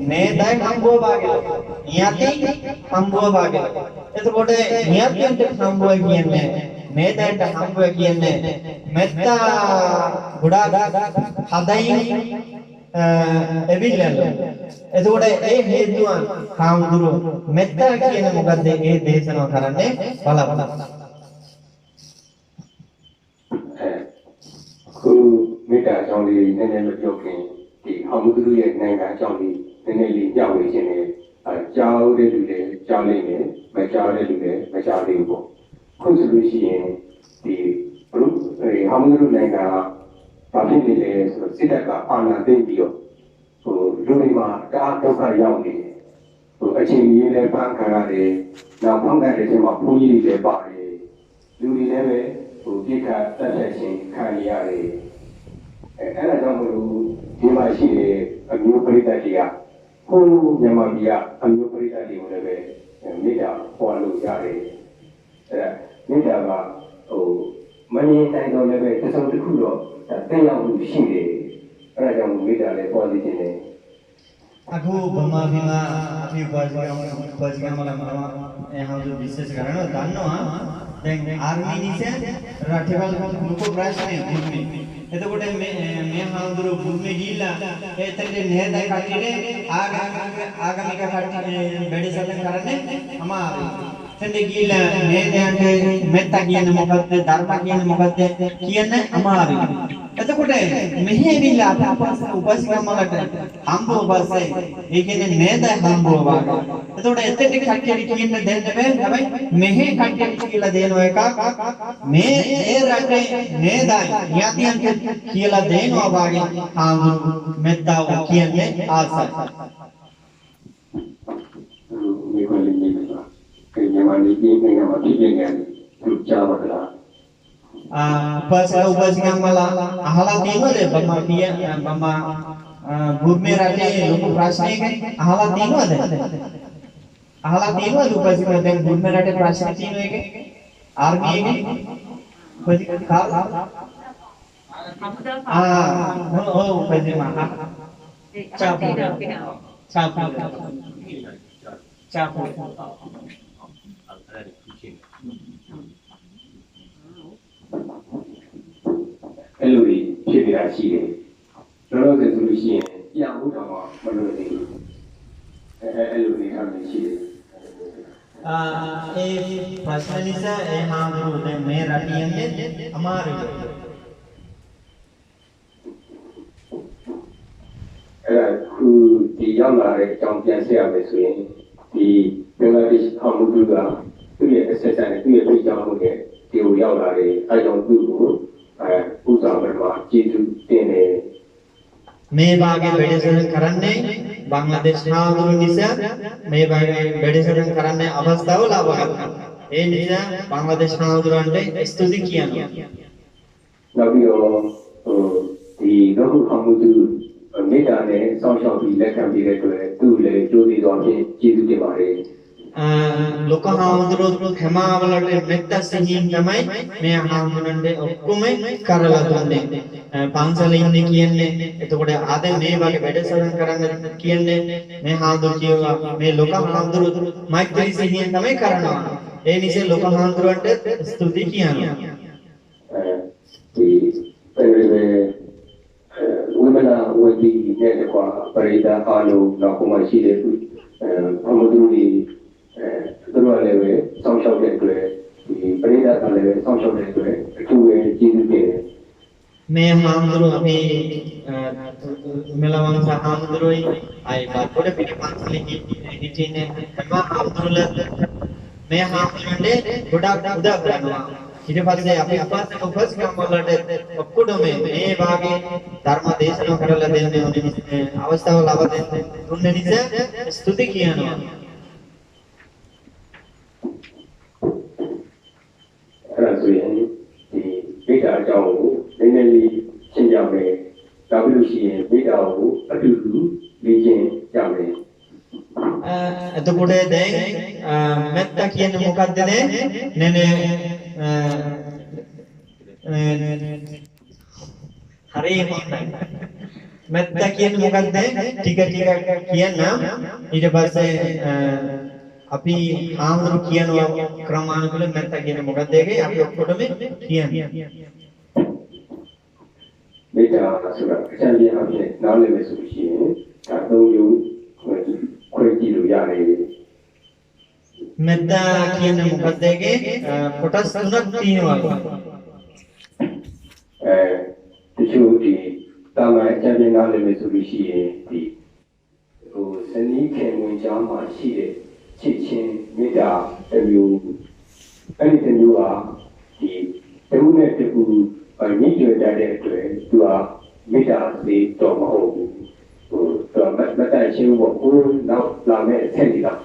නේදයි හම්බුව වාගේ නියති හම්බුව වාගේ එතකොට නියතින්ට හම්බුව කියන්නේ නේදයිට හම්බුව කියන්නේ මෙත්තා ගොඩාක් හදයින් එවිල්ලන එතකොට ඒ හේතුව හාමුදුරුවෝ මෙත්තා කියන මොකද්ද ඒ දේශනාව කරන්නේ බලන්නခုမေတ္တာအကြောင်းလေးနည်းနည်းမပြောခင်ဒီအမှုသူရဲ့နိုင်ငံအကြောင်းလေးနည်းနည်းလေးပြောင်းဝေခြင်းနဲ့ကြောက်တဲ့လူတွေကြောက်နေတယ်မကြောက်တဲ့လူတွေမကြောက်သေးဘူးပေါ့ခုဆိုလို့ရှိရင်ဒီဘလို့အမှုသူနိုင်ငံကဘာဖြစ်နေလဲဆိုတော့စစ်တပ်ကအာဏာသိမ်းပြီးတော့လူတွေမှာတအားဒုက္ခရောက်နေတယ်အချိန်ကြီးလည်းဖန်ခံရတယ်နောက်ဖန်ခံတဲ့ချိန်မှာဘုန်းကြီးတွေလည်းပါတယ်လူတွေလည်းပဲပြစ်ခတ်တတ်တဲ့ရှင်ခံရတယ်အဲ့ဒါကြောင့်မလို့ဒီမှာရှိတဲ့အမျိုးပရိသတ်တွေကဟိုမြန်မာပြည်ကအမျိုးပရိသတ်တွေကိုလည်းပဲမေတ္တာဟောလို့ရတယ်အဲ့မေတ္တာကမငြင်းတိုင်းတော့လည်းပဲတစ်စုံတစ်ခုတော့တက်ရောက်မှုရှိတယ်အဲ့ဒါကြောင့်မေတ္တာလည်းဟောသိခြင်းနဲ့ aku bama bima api upajikan malam यहाँ जो विशेष कारण दानो दें आर्मी निसे राठेवाल लोको प्राइस में ये तो कोटे मैं हाउंडरो भूमि गीला ये तंगे नेह दाई काटीरे आगामी का काटी बेड़े साधन करने हमारे तंगे गीला नेह दाई मेत्ता कियन मुकद्दे धर्मा कियन मुकद्दे कियन हमारे itu kote mehe bila apa upasika malata hambo base ekene neda hambo baga etoda ettete kattiyari kiyenna denne be habai mehe kattiyari kiyala deno eka me e rate nedai yatiyan kiyala deno abage hambo medda kiyanne asa me ko linni ba kenya mani ni ngama kiyenga kucawala upasika mala ahala tino de bama piya bama bhumi rate loku prashne ke ahala tino de upasika de bhumi rate prashne tino ke army ke upasika khal upasika chapuအဲ့လိုဖြစ်နေတာရှိတယ်တော်တော်ဆိုလို့ရှိရင်ပြန်ဖို့တော့မလို့နေဘူးအဲ့လိုနေထားနေရှိတယ်personally sa हम होते मैं राटियन में हमारेခုဒီရောက်လာတဲ့အကြောင်းပြန်ဆက်ရမယ်ဆိုရင်ဒီဘင်္ဂလားဒေ့ရှ်အောင်မှုကသူ့ရဲ့အဆက်ဆက်နဲ့သူ့ရဲ့ပြည်ကြောင်းမှုနဲ့ဒီကိုရောက်လာတဲ့အဲကြောင့်သူ့ကိုဥစားမှာကျေးဇူးတင်တယ် मैं बागे बेडेसरन करने बांग्लादेश हाउंडरो निसा मैं बागे बेडेसरन करने अवस्थाओ लावा ए निसा बांग्लादेश हाउंडरो अंडे स्तुति किया नो နောက်ပြီးတော့ဒီလောကုအောင်မှုသူမေတ္တာနဲ့စောင့်ရှောက်ပြီးလက်ခံပြီးတဲ့အတွက်သူ့လည်းကြိုးပြီးတော့ဖြင့်ကျေးဇူးတင်ပါတယ် लोका हाउंडरो हेमा वाले मेत्ता सही नमय मैं हाउंडरोंडे ඔක්කොම කරලා දුන්නේ පාන්සලේ ඉන්නේ කියන්නේ එතකොට ආද මේ වගේ වැඩසටහන් කරන්න කියන්නේ මේ හාමුදුරු කියවා මේ ලෝක හාමුදුරු මෛත්‍රී සිහියෙන් තමයි කරනවා ඒ නිසා ලෝක හාමුදුරුන්ට ස්තුති කියනවා ဒီဝိမနာဝတိနဲ့ကွာပရိသတ်အားလုံးတော့ပုံမှန်ရှိတဲ့အမှုသူတွေသူတို့လည်းပဲစောင့်ရှောက်တဲ့အတွက်ဒီပရိသတ်ကလည်းစောင့်ရှောက်တဲ့အတွက်အထူးပဲကျေးဇူးတင်တယ် मैं हामुदुरु अभी मेलावांग सा हामुदुरु आई बात कोडे पिने पांचली हिटीने हेमा हामुदुरु मैं हामुदुरु गुडा उदा करනවා ඊට පස්සේ අපි උපස්කම් වලට ඔක්කොම මේ වාගේ ධර්ම දේශනා කරලා දෙන්නේ අවස්ථාව ලබා දෙන්නේ දුන්න නිසා ස්තුති කියනවා Rasulullah di beda jauh dengan li senjame tapi si beda jauh aduh bikin jame එතකොට දැන් මෙත්ත කියන්නේ මොකක්ද දැන් නේ හරි හොඳයි මෙත්ත කියන්නේ මොකක්ද ටික ටික කියන්න ඊට පස්සේ අපි ආමරු කියනවා ක්‍රමානුකූල මෙත්ත කියන්නේ මොකක්ද ඒකේ අපි ඔක්කොටම කියන්නේ beda surat kecil apa nalar mesuci atau you quality lu ya ni මෙත්ත කියන්නේ මොකක්ද ඒකේ කොටස් තුනක් තියෙනවා tu di taman kecil nalar mesuci di seni kemun jama si cicing beda tu ani tu di temunya tu ni tu dari tu beda di tu mahu tu mata cium buku nak lama cendil lah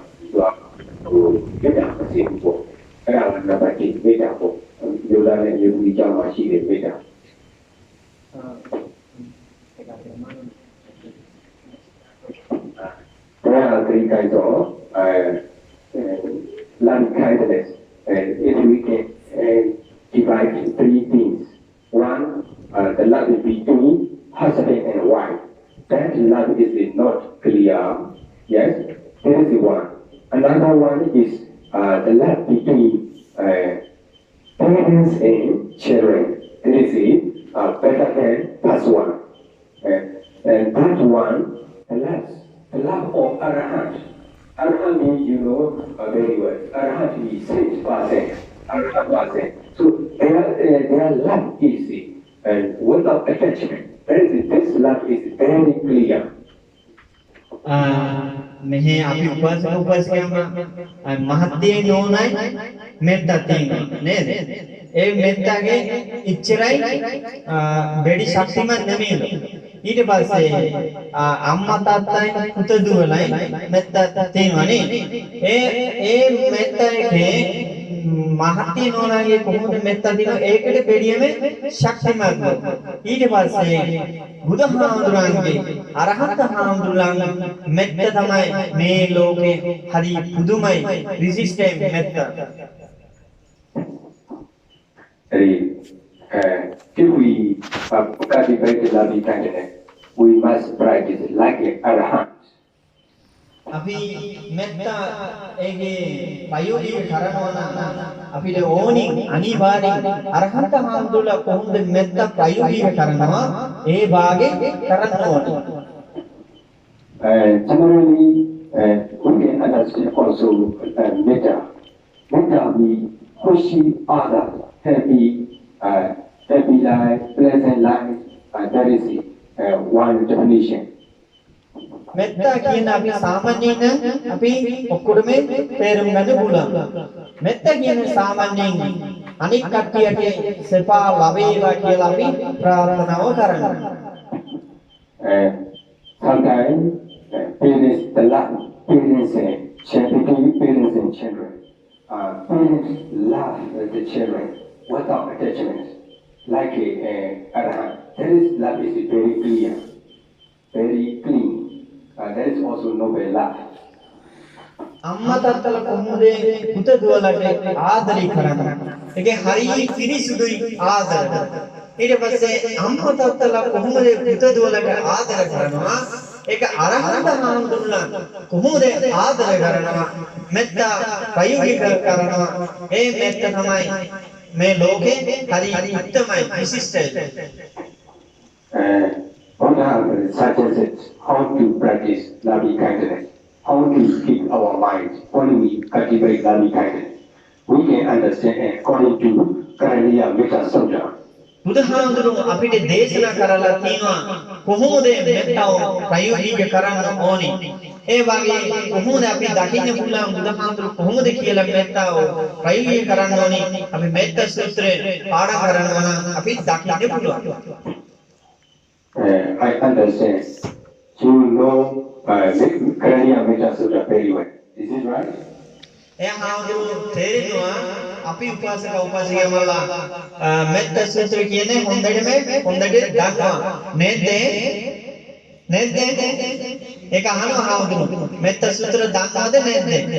tu beda masih buku kerana dapat beda buku jualan yang dijual masih beda Saya berikan itu love kindness if we can divide three things. One, the love between husband and wife. that love is not clear. Yes, there is one. Another one is the love between parents and children. There is a better than plus one. And that one, the love of Arahant. Arahant means, you know very well. Arahant means 6%. Arahant. So their love is without attachment. This love is very clear. මෙහි අපි උපස්කම මහත්යේ නෝනයි මෙත්තා තියෙනවා නේද? ඒ මෙත්තාගේ ඉච්චරයි බෙඩි ශක්තිමත් නෙමෙයිලු. ඊට පස්සේ අම්මා තාත්තයි පුත දුවලයි මෙත්තා තියෙනවා නේ. ඒ මෙත්තාගේ මහත්යේ නෝනාගේ කොහොමද මෙත්තා දිනන ඒකට බෙඩියෙම ශක්තිමත්. ඊට පස්සේ බුදුහාමුදුරන්ගේ අරහත් හාමුදුරන්ගේ මෙත්ත තමයි මේ ලෝකේ හරි පුදුමයි resistant මෙත්ත. If we cultivate the loving kindness, we must practice like an arahant. අපි මෙත්ත ඒගේ ප්‍රයෝගික කරනවා නම් අපිට ඕනි අනිවාර්යෙන් අරහත් හාමුදුරුවෝ කොහොමද මෙත්ත ප්‍රයෝගික කරනවා ඒ භාගේ කරන්න ඕනේ. Generally, we can understand also metta. Metta means wishing others happy life, pleasant life. That is one definition. මෙත්තා කියන අපි සාමාන්‍යයෙන් අපි ඔක්කොටම තේරුම් ගන්න පුළුවන්. මෙත්තා කියන සාමාන්‍යයෙන් අනික් කට්ටියට සපා ලැබේවා කියලා අපි ප්‍රාර්ථනාව කරනවා. Sometimes parents and children. Parents love the children without attachment. Like Arahant. That is love is very clear, very clean. That is also noble love. අම්මා තාත්තලා කොහොමද පුත දුවලට ආදරය කරන්නේ? ඒකේ හරිය පිරිසුදුයි ආදරය. ඊට පස්සේ අම්මා තාත්තලා කොහොමද පුත දුවලට ආදර කරනවා? ඒක අරහත් හාමුදුරුවෝ කොහොමද ආදර කරනවා? මෙත්තා ප්‍රයෝගික කරනවා. ඒ මෙත්ත තමයි මේ ලෝකේ හරිය උත්තමයි විශිෂ්ටයි. Buddha suggested how to practice loving kindness, how to keep our minds when we cultivate loving kindness. We can understand according to Karaniya Metta Sutta. බුදුහාමුදුරුවෝ අපිට දේශනා කරලා තියෙනවා කොහොමද මෙත්තාව ප්‍රයෝගික කරන්න ඕනේ. ඒ වගේ කොහොමද අපි දකින්න පුළුවන් බුදුහාමුදුරුවෝ කොහොමද කියලා මෙත්තාව ප්‍රයෝගික කරන්න ඕනේ. අපි මෙත්තා සූත්‍රය පාඩම් කරනවා නම් අපි දකින්න පුළුවන්. I understand. You know Karaniya Metta Sutta very well. Is it right? එයා හාමුදුරුවෝ තේරෙනවා අපි උපාසිකයමලා මෙත්තා සූත්‍රය කියන්නේ හොඳට දක්වනවා. නේද? ඒක අහනවා හාමුදුරුවෝ. මෙත්තා සූත්‍රය දක්වනවද නැද්ද?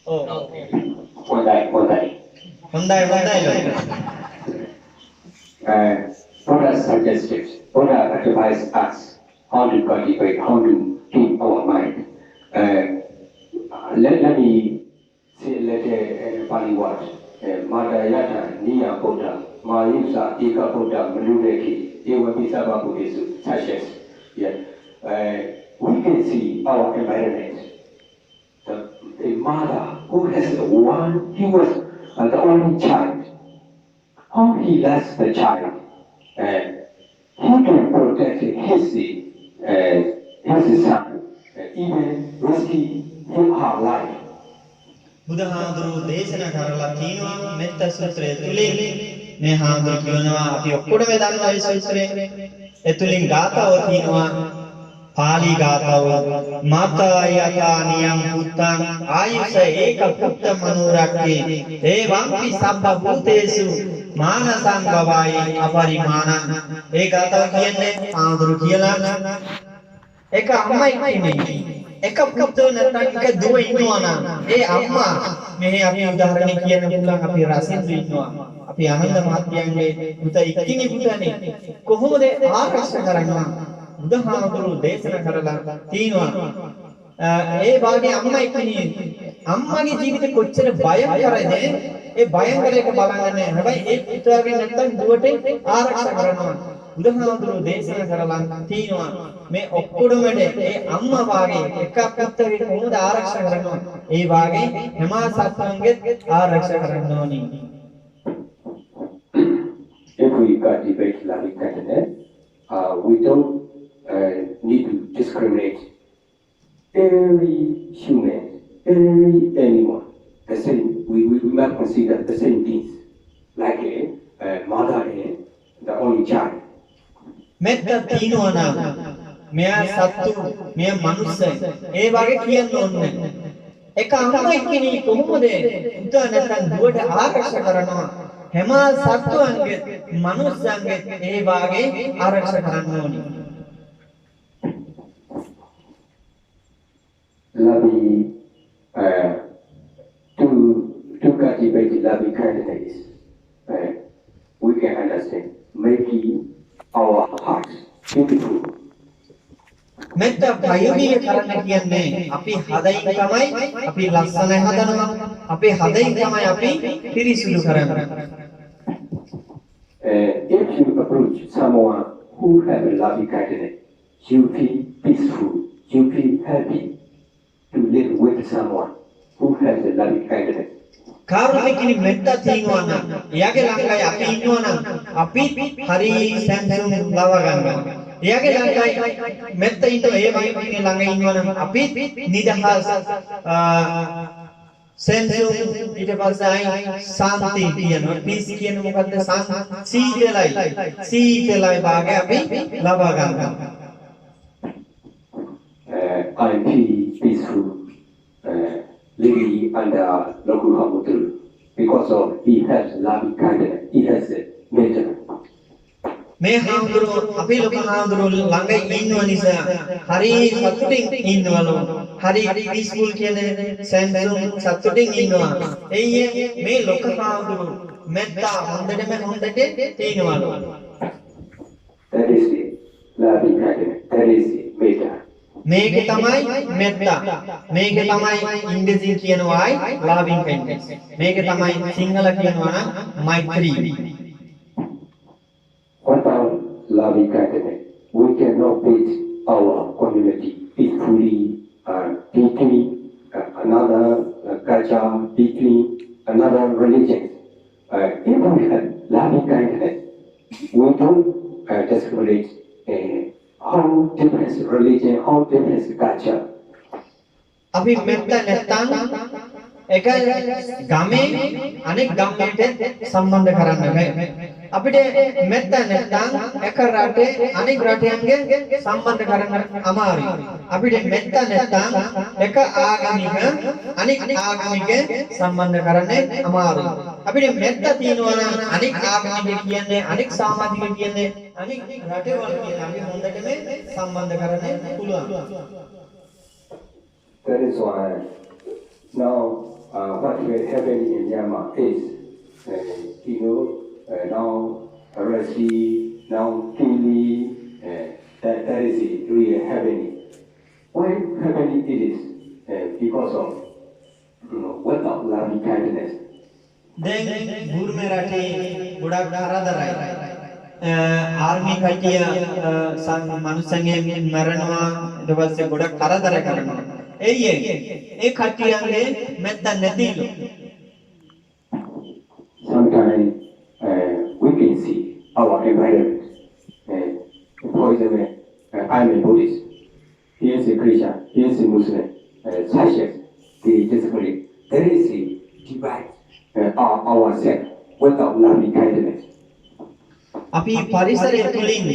ඔව්. හොඳයි. Buddha suggested, Buddha advised us how to cultivate, how to keep our mind. Let me say, let Pali word. Madayata Niya Buddha, Mayusa Ika Buddha, Manureki, Ewabisaba Buddhisu, such as. We can see our environment. The mother who has he was the only child. How he loves the child. He can protect his son, even risking her life. බුදුහාමුදුරුවෝ දේශනා කරලා තියෙනවා මෙත්තා සූත්‍රය තුලින් මේ හාමුදුරුවෝ කියනවා අපි ඔක්කොටම දන්නා ඒ සූත්‍රය. ඒ තුලින් ගාථාව තියෙනවා පාලි ගාථාව මාතා යතා නියම් පුත්තං ආයුෂ ඒක පුත්ත මනෝරක්කේ ඒ වම්පි සබ්බ භූතේසු මානසං භවයි අපරිමාණං. ඒ ගාථාව කියන්නේ හාමුදුරුවෝ කියලා එක අම්මයි ඉන්නේ. එක පුතෝ නැත්නම් එක දුව ඉන්නවා නම් ඒ අම්මා මෙහි අපි උදාහරණයක් කියන්න පුළුවන් අපි රසින්දු ඉන්නවා. අපි ආනන්ද මහත්මයාගේ පුතා ඉක්කිණි පුතානේ කොහොමද ආරක්ෂා කරනවා? බුදුහාමුදුරුවෝ දේශනා කරලා තියෙනවා. ඒ වාගේ අම්මයි කෙනෙක් අම්මගේ ජීවිතේ කොච්චර බය කරයිද ඒ භයංකර එක බලන්නේ. හැබැයි ඒ පුතාගෙන් නැත්තම් දුවට ආරක්ෂා කරනවා. බුදුහාමුදුරුවෝ දේශනා කරලා තියෙනවා මේ ඔක්කොඩම ඒ අම්මා වාගේ එක පුතගේ කොහොමද ආරක්ෂා කරනවා. ඒ වාගේ හැම සත්ත්වයන්ගේ ආරක්ෂා කරන්න ඕනි. If we cultivate loving kindness, we don't need to discriminate every human, every animal. The same, we must consider the same things, like a mother and the only child. මෙත්ත තියනවා නම් මෙයා සත්තු මෙයා මනුස්සය ඒ වගේ කියන්න ඕනේ. එක අම්මයි කෙනෙක් කොහොමද පුතා නැත්නම් දුවට ආරක්ෂා කරනවා. හැම සත්තුන්ගේ මනුස්සයන්ගේ ඒ වාගේ ආරක්ෂා කරන්න ඕනේ. Loving, to cultivate loving kindness, we can understand making our hearts beautiful. මෙත්ත ප්‍රයෝගික කරන්න කියන්නේ අපි හදින් තමයි අපි ලස්සන හදනවා. අපි හදින් තමයි අපි පිරිසිදු කරන්නේ. If you approach someone who have a loving kindness, you feel peaceful, you feel happy to live with someone who has a loving kindness. කාරුණිකනි මෙත්ත තියෙනවා නම් එයාගේ ළඟයි අපි ඉන්නවා නම් අපි හරි සැන්සුම් ලව ගන්නවා. එයාගේ ළඟයි මෙත්ත ඉන්න ඒ වගේ ළඟ ඉන්නවා නම් අපි නිදහස් සැන්සුම් ඊට පස්සේ සාන්ති කියනවා. පීස් කියන මොකද්ද? සීතලයි භාගය අපි ලබා ගන්නවා. I feel peaceful living under Logu Hamutul because of he has loving kindness, he has a nature. මේ හාමුදුරුවෝ අපි ලොකු හාමුදුරුවෝ ළඟ ඉන්නව නිසා හරි සතුටින් ඉන්නවලු. හරි පීස්ෆුල් කියන සැන්සුම් සතුටින් ඉන්නවා. එයි මේ ලොකු හාමුදුරුවෝ මෙත්තා හොඳට තියෙනවලු. That is the loving kindness, that is the metta. මේක තමයි මෙත්තා. මේක තමයි ඉංග්‍රීසියෙන් කියනවායි loving kindness. මේක තමයි සිංහල කියනවා නම් මෛත්‍රී. Without loving kindness, we cannot build our community peacefully, between another culture, between another religion. If we have loving kindness, we don't discriminate how different religion, how different culture. අපි මෙත්ත නැත්තම් එක ගමේ අනෙක් ගමකට සම්බන්ධ කරන්න බෑ. අපිට මෙත්ත නැත්තම් එක රටේ අනෙක් රටයන්ගේ සම්බන්ධ කරන්න අමාරුයි. අපිට මෙත්ත නැත්තම් එක ආගමික අනෙක් ආගමික සම්බන්ධ කරන්න අමාරුයි. අපිට මෙත්ත තියෙනවා නම් අනෙක් ආගමික කියන්නේ අනෙක් සමාජික කියන්නේ අනෙක් රටවල් කියන්නේ අපි හොඳටම සම්බන්ධ කරන්න පුළුවන්. That is why now what will happen in Myanmar is, now Rashi, now Kili, that is really happening. Why happening it is? Because of without loving kindness. දැන් බුරුමේ රටේ ගොඩක් කරදරයි. ආර්මි කට්ටිය මනුස්සයන්ගේ මරනවා ඊට පස්සේ ගොඩක් කරදර කරනවා. එයි ඒ කට්ටියන්ගේ මෙත්ත නැතිලු. Sometimes we can see our environment. For example, I'm a Buddhist. He is a Christian. He is a Muslim. Such as the discipline. There is a divide ourselves without loving kindness. අපි පරිසරය තුළින්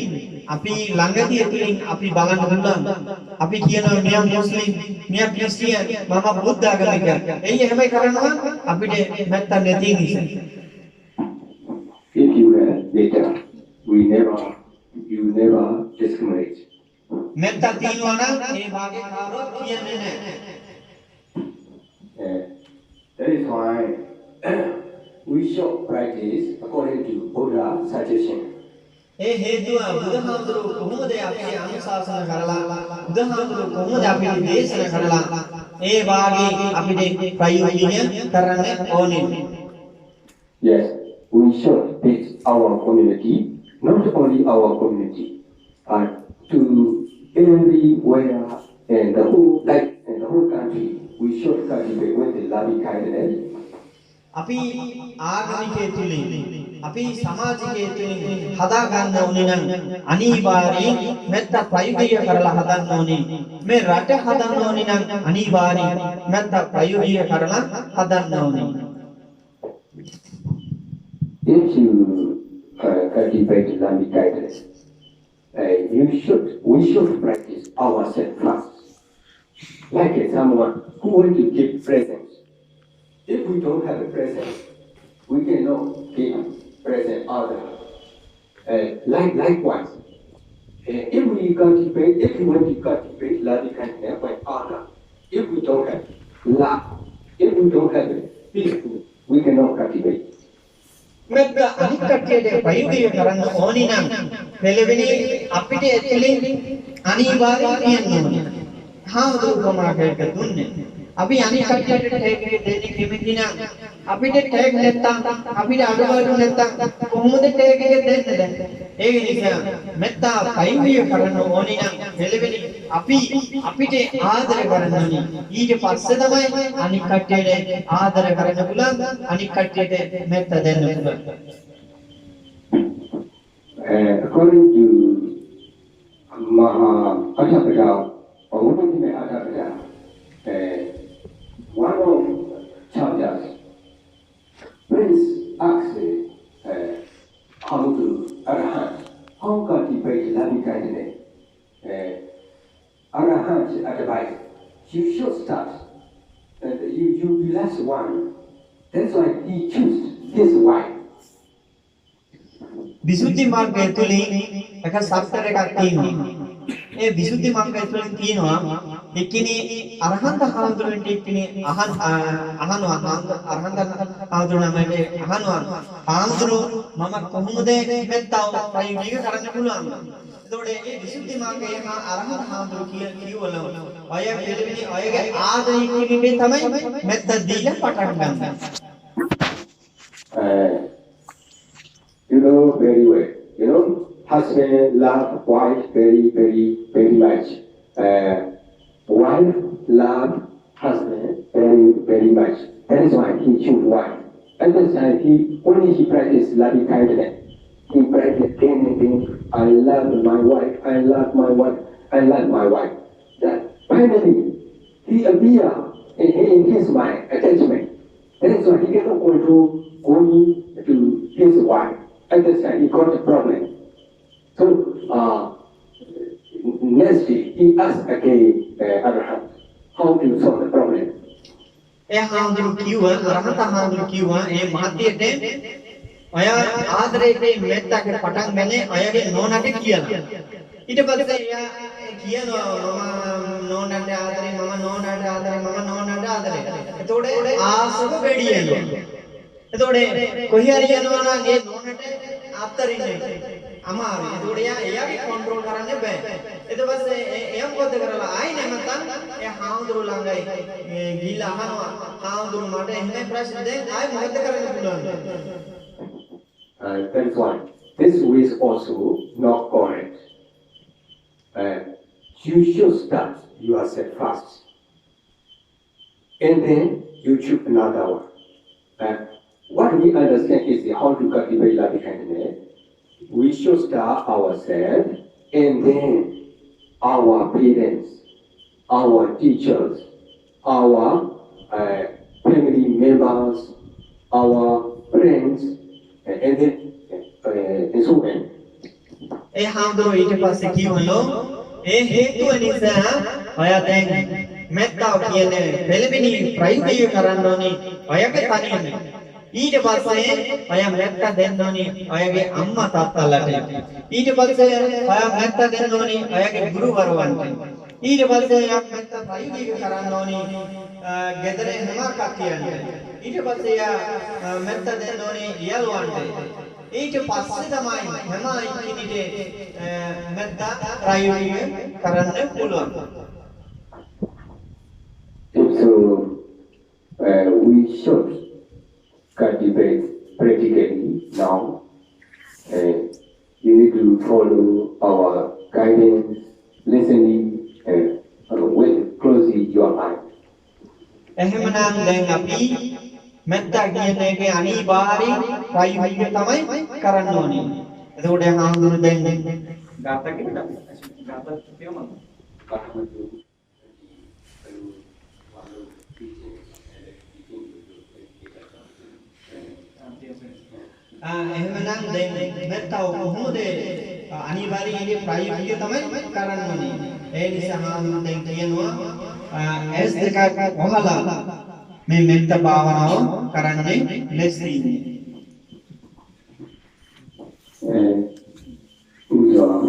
අපි ළඟදී තුළින් අපි බලන්න පුළුවන්. අපි කියනවා මෙයා මුස්ලිම්, මෙයා ක්‍රිස්තියානි, මම බුද්ධ ආගමික. එයි හැමයි කරනවා අපිට නැත්තම් නැති නිසා. If you have data, you never discriminate. මෙත්ත තියෙනවා නම් ඒ වාගේ කාරෝ කියන්නේ නැහැ. That is why we should practice according to Buddha suggestion. ඒ හේතුව බුදුහාමුදුරුවෝ කොහොමද අපේ අනුශාසන කරලා බුදුහාමුදුරුවෝ කොහොමද අපිට දේශනා කරලා ඒ වාගේ අපිට ප්‍රයෝජනය කරන්න ඕනේ. Yes, we should teach our community, not only our community, but to everywhere in the whole life in the whole country. We should cultivate with the loving kindness. අපි ආගමිකයේ තුලින් අපි සමාජිකයේ තුලින් හදා ගන්න ඕනේ නම් අනිවාර්යයෙන් මෙත්ත ප්‍රයෝගය කරලා හදන්න ඕනේ. මේ රට හදන්න ඕනේ නම් අනිවාර්යයෙන් මෙත්ත ප්‍රයෝගය කරලා හදන්න ඕනේ. If you cultivate loving kindness, we should practice ourselves first. Like someone who wants to give presents. If we don't have a present, we cannot give present others. Likewise, if we want to cultivate loving kindness with others, if we don't have love, if we don't have peace, we cannot cultivate. මෙත්ත අනිත් කට්ටියට ප්‍රයෝගය කරන්න ඕනි නම් පෙළවෙනි අපිට ඇතුලින් අනිවාර්යයෙන් කියන්න ඕනේ. හාමුදුරුවෝමාකේක දුන්නේ. අපි අනිත් කට්ටියට ටැග් එක දෙන්නේ කැමති නම් අපිට ටැග් නැත්තම් අපිට අඩුපාඩු නැත්තම් කොහොමද ටැග් එක දෙන්නේ දැන්? ඒක නිසා මෙත්ත ප්‍රයෝගය කරන්න ඕනි නම් පෙළවෙනි අපිට ආදර කරන්න ඕනි. ඊට පස්සේ තමයි අනිත් කට්ටියට ආදර කරන්න පුළුවන්, අනිත් කට්ටියට මෙත්ත දෙන්න පුළුවන්. According to Mahatmapada, or Mahatmapada, one of chapters, Prince asked how to Arahant, how cultivate loving kindness. Arahant advised, you should start, you be last one. That's why he chose his wife. විසුද්ධි මාර්ගය තුලින් එක සත්‍තර එකක් තියෙනවා. ඒ විසුද්ධි මාර්ගය තුලින් තියෙනවා එක්කිනේ අරහන්ත හාමුදුරන්ට එක්කිනේ අහනවා අරහන්ත හාමුදුරනමට අහනවා හාමුදුරු මම කොහොමද මෙත්තව ප්‍රයෝගික කරන්න පුළුවන්. එතකොට මේ විසුද්ධි මාර්ගය අරහන්ත හාමුදුරු කියවල ඔය පිළිවෙලේ ඔයගේ ආදරය කිරීමෙන් තමයි මෙත්ත දීලා පටන් ගන්න. You know very well. You know, husband love wife very, very, very much. Wife love husband very, very much. That is why he choose wife. At this time, when he practice loving kindness, he practice anything. I love my wife. I love my wife. I love my wife. That finally, he appear in his mind attachment. That is why he cannot control going to his wife. At this time, he got a problem. So, next he asked again Arahant how to solve the problem. ඒ හාමුදුරු කිව්වා අරහත හාමුදුරු කිව්වා මේ මහත්යට ඔය ආදරයේ මෙත්තක පටන් ගන්නේ ඔයගේ නෝනාට කියලා. ඊට පස්සේ එයා කියනවා මම නෝනාට ආදරේ මම නෝනාට ආදරේ මම නෝනාට ආදරේ. එතකොට ආසව වැඩි වෙනවා. එතකොට කොහේ හරි යනවා නම් ඒ නෝනට අත්තරින්නේ අමාරුයි. එතකොට එයාගේ කන්ට්‍රෝල් කරන්න බෑ. ඊට පස්සේ එයා මොකද කරලා ආයි නැමතන් ඒ හාමුදුරු ළඟයි ගිහිල්ලා අහනවා හාමුදුරු මට එහෙම ප්‍රශ්න දැන් ආයි මොකද කරන්න පුළුවන්ද? That's why this is also not correct. You should start yourself first, and then you choose another one. What we understand is how to cultivate loving kindness. We should start ourselves, and then our parents, our teachers, our family members, our friends, and then and so on. ඒ හාමුදුරුවෝ ඊට පස්සේ කිව්වලු ඒ හේතුව නිසා ඔයා දැන් මෙත්තාව කියන්නේ පෙළවෙනි ප්‍රයෝගය කරන්න ඕනේ ඔයගේ තනියම. ඊට පස්සේ ඔයා මෙත්ත දෙන්න ඕනේ ඔයගේ අම්මා තාත්තලාට. ඊට පස්සේ ඔයා මෙත්ත දෙන්න ඕනේ ඔයගේ ගුරුවරයන්ට. ඊට පස්සේ ඔයා මෙත්ත ප්‍රයෝගික කරන්න ඕනේ ගෙදර හැම කට්ටියන්ට. ඊට පස්සේ ඔයා මෙත්ත දෙන්න ඕනේ යාළුවන්ට. ඊට පස්සේ තමයි හැම කෙනෙකුට මෙත්තා ප්‍රායෝගිකව කරන්න පුළුවන්. So we should cultivate practically now. You need to follow our guidance, listening, and with closely your mind. එහෙමනම් දැන් අපි මෙත්තා කියන එකේ අනිවාර්යෙන් ප්‍රායෝගිකව තමයි කරන්න ඕනේ. එතකොට හාමුදුරු දැන් ගාතකෙට ගාතක් කියමු. එහෙමනම් දැන් මෙත්තාව කොහොමද අනිවාර්යයෙන් ප්‍රායෝගිකව තමයි කරන්න ඕනේ. ඒ නිසා හාමුදුරු දැන් කියනවා S දෙකක් වහලා මේ මෙත්ත භාවනාව කරන්නේ ලෙසින්. Udah,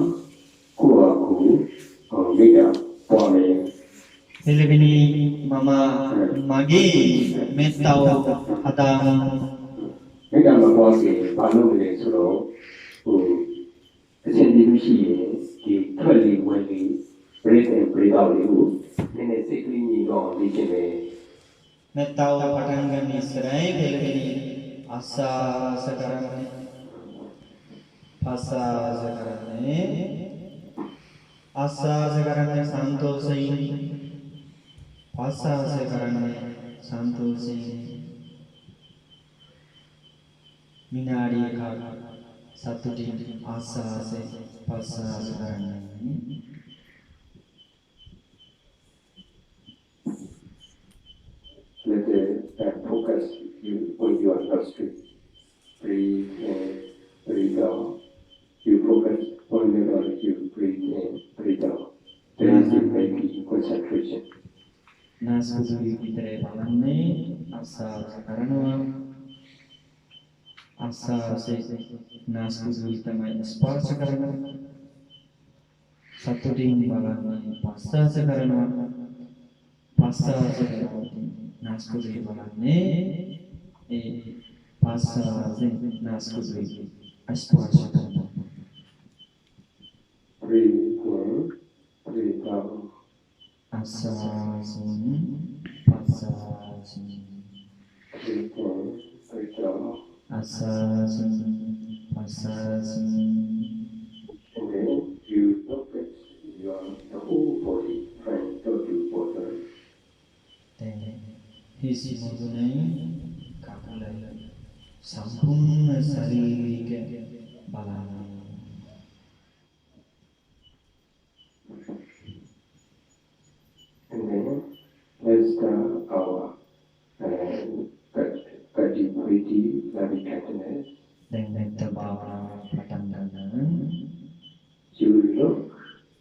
kuaku, beda, pone. එළවෙනි මම මගේ මෙත්තාව හදාගන්න. Beda mengkuasai palu melesro, sendiri di kali wali, breathe and breathe out itu, ini sekali ni kau di sini. මෙත්තාව පටන් ගන්න ඉස්සරයි එළවෙනි ආස්වාස කරන්නේ. ආස්වාස කරන්නේ. ආස්වාස කරන්නේ සන්තෝෂයෙන්. ආස්වාස කරන්නේ සන්තෝෂයෙන්. විනාඩි එකක් සතුටින් ආස්වාසේ ප්‍රස්වාස කරන්නේ. Let the focus you on your nostrils. Breathe in, breathe out. You focus on your nostrils. You breathe in, breathe out. There is maybe concentration. නාස්පුඩු විතරේ බලන්නේ ආස්වාස කරනවා. ආස්වාසේ නාස්පුඩු තමයි ස්පර්ශ කරනවා. සතුටින් බලන්නේ ප්‍රස්වාස කරනවා. ප්‍රස්වාස කරනවා. नास्कुदी बनाने ए पासा से नास्कुदी स्पर्श करना. Breathe in, breathe out. आसासन पासासन. Breathe in, breathe out. आसासन पासासन. And then you look at the whole body from top to bottom. හිසි මුදුනේ කකුල සම්පූර්ණ ශරීරික බලන්න. And then let's start our continuity, loving kindness. දැන් මෙත්ත භාවනාව පටන් ගන්න. You look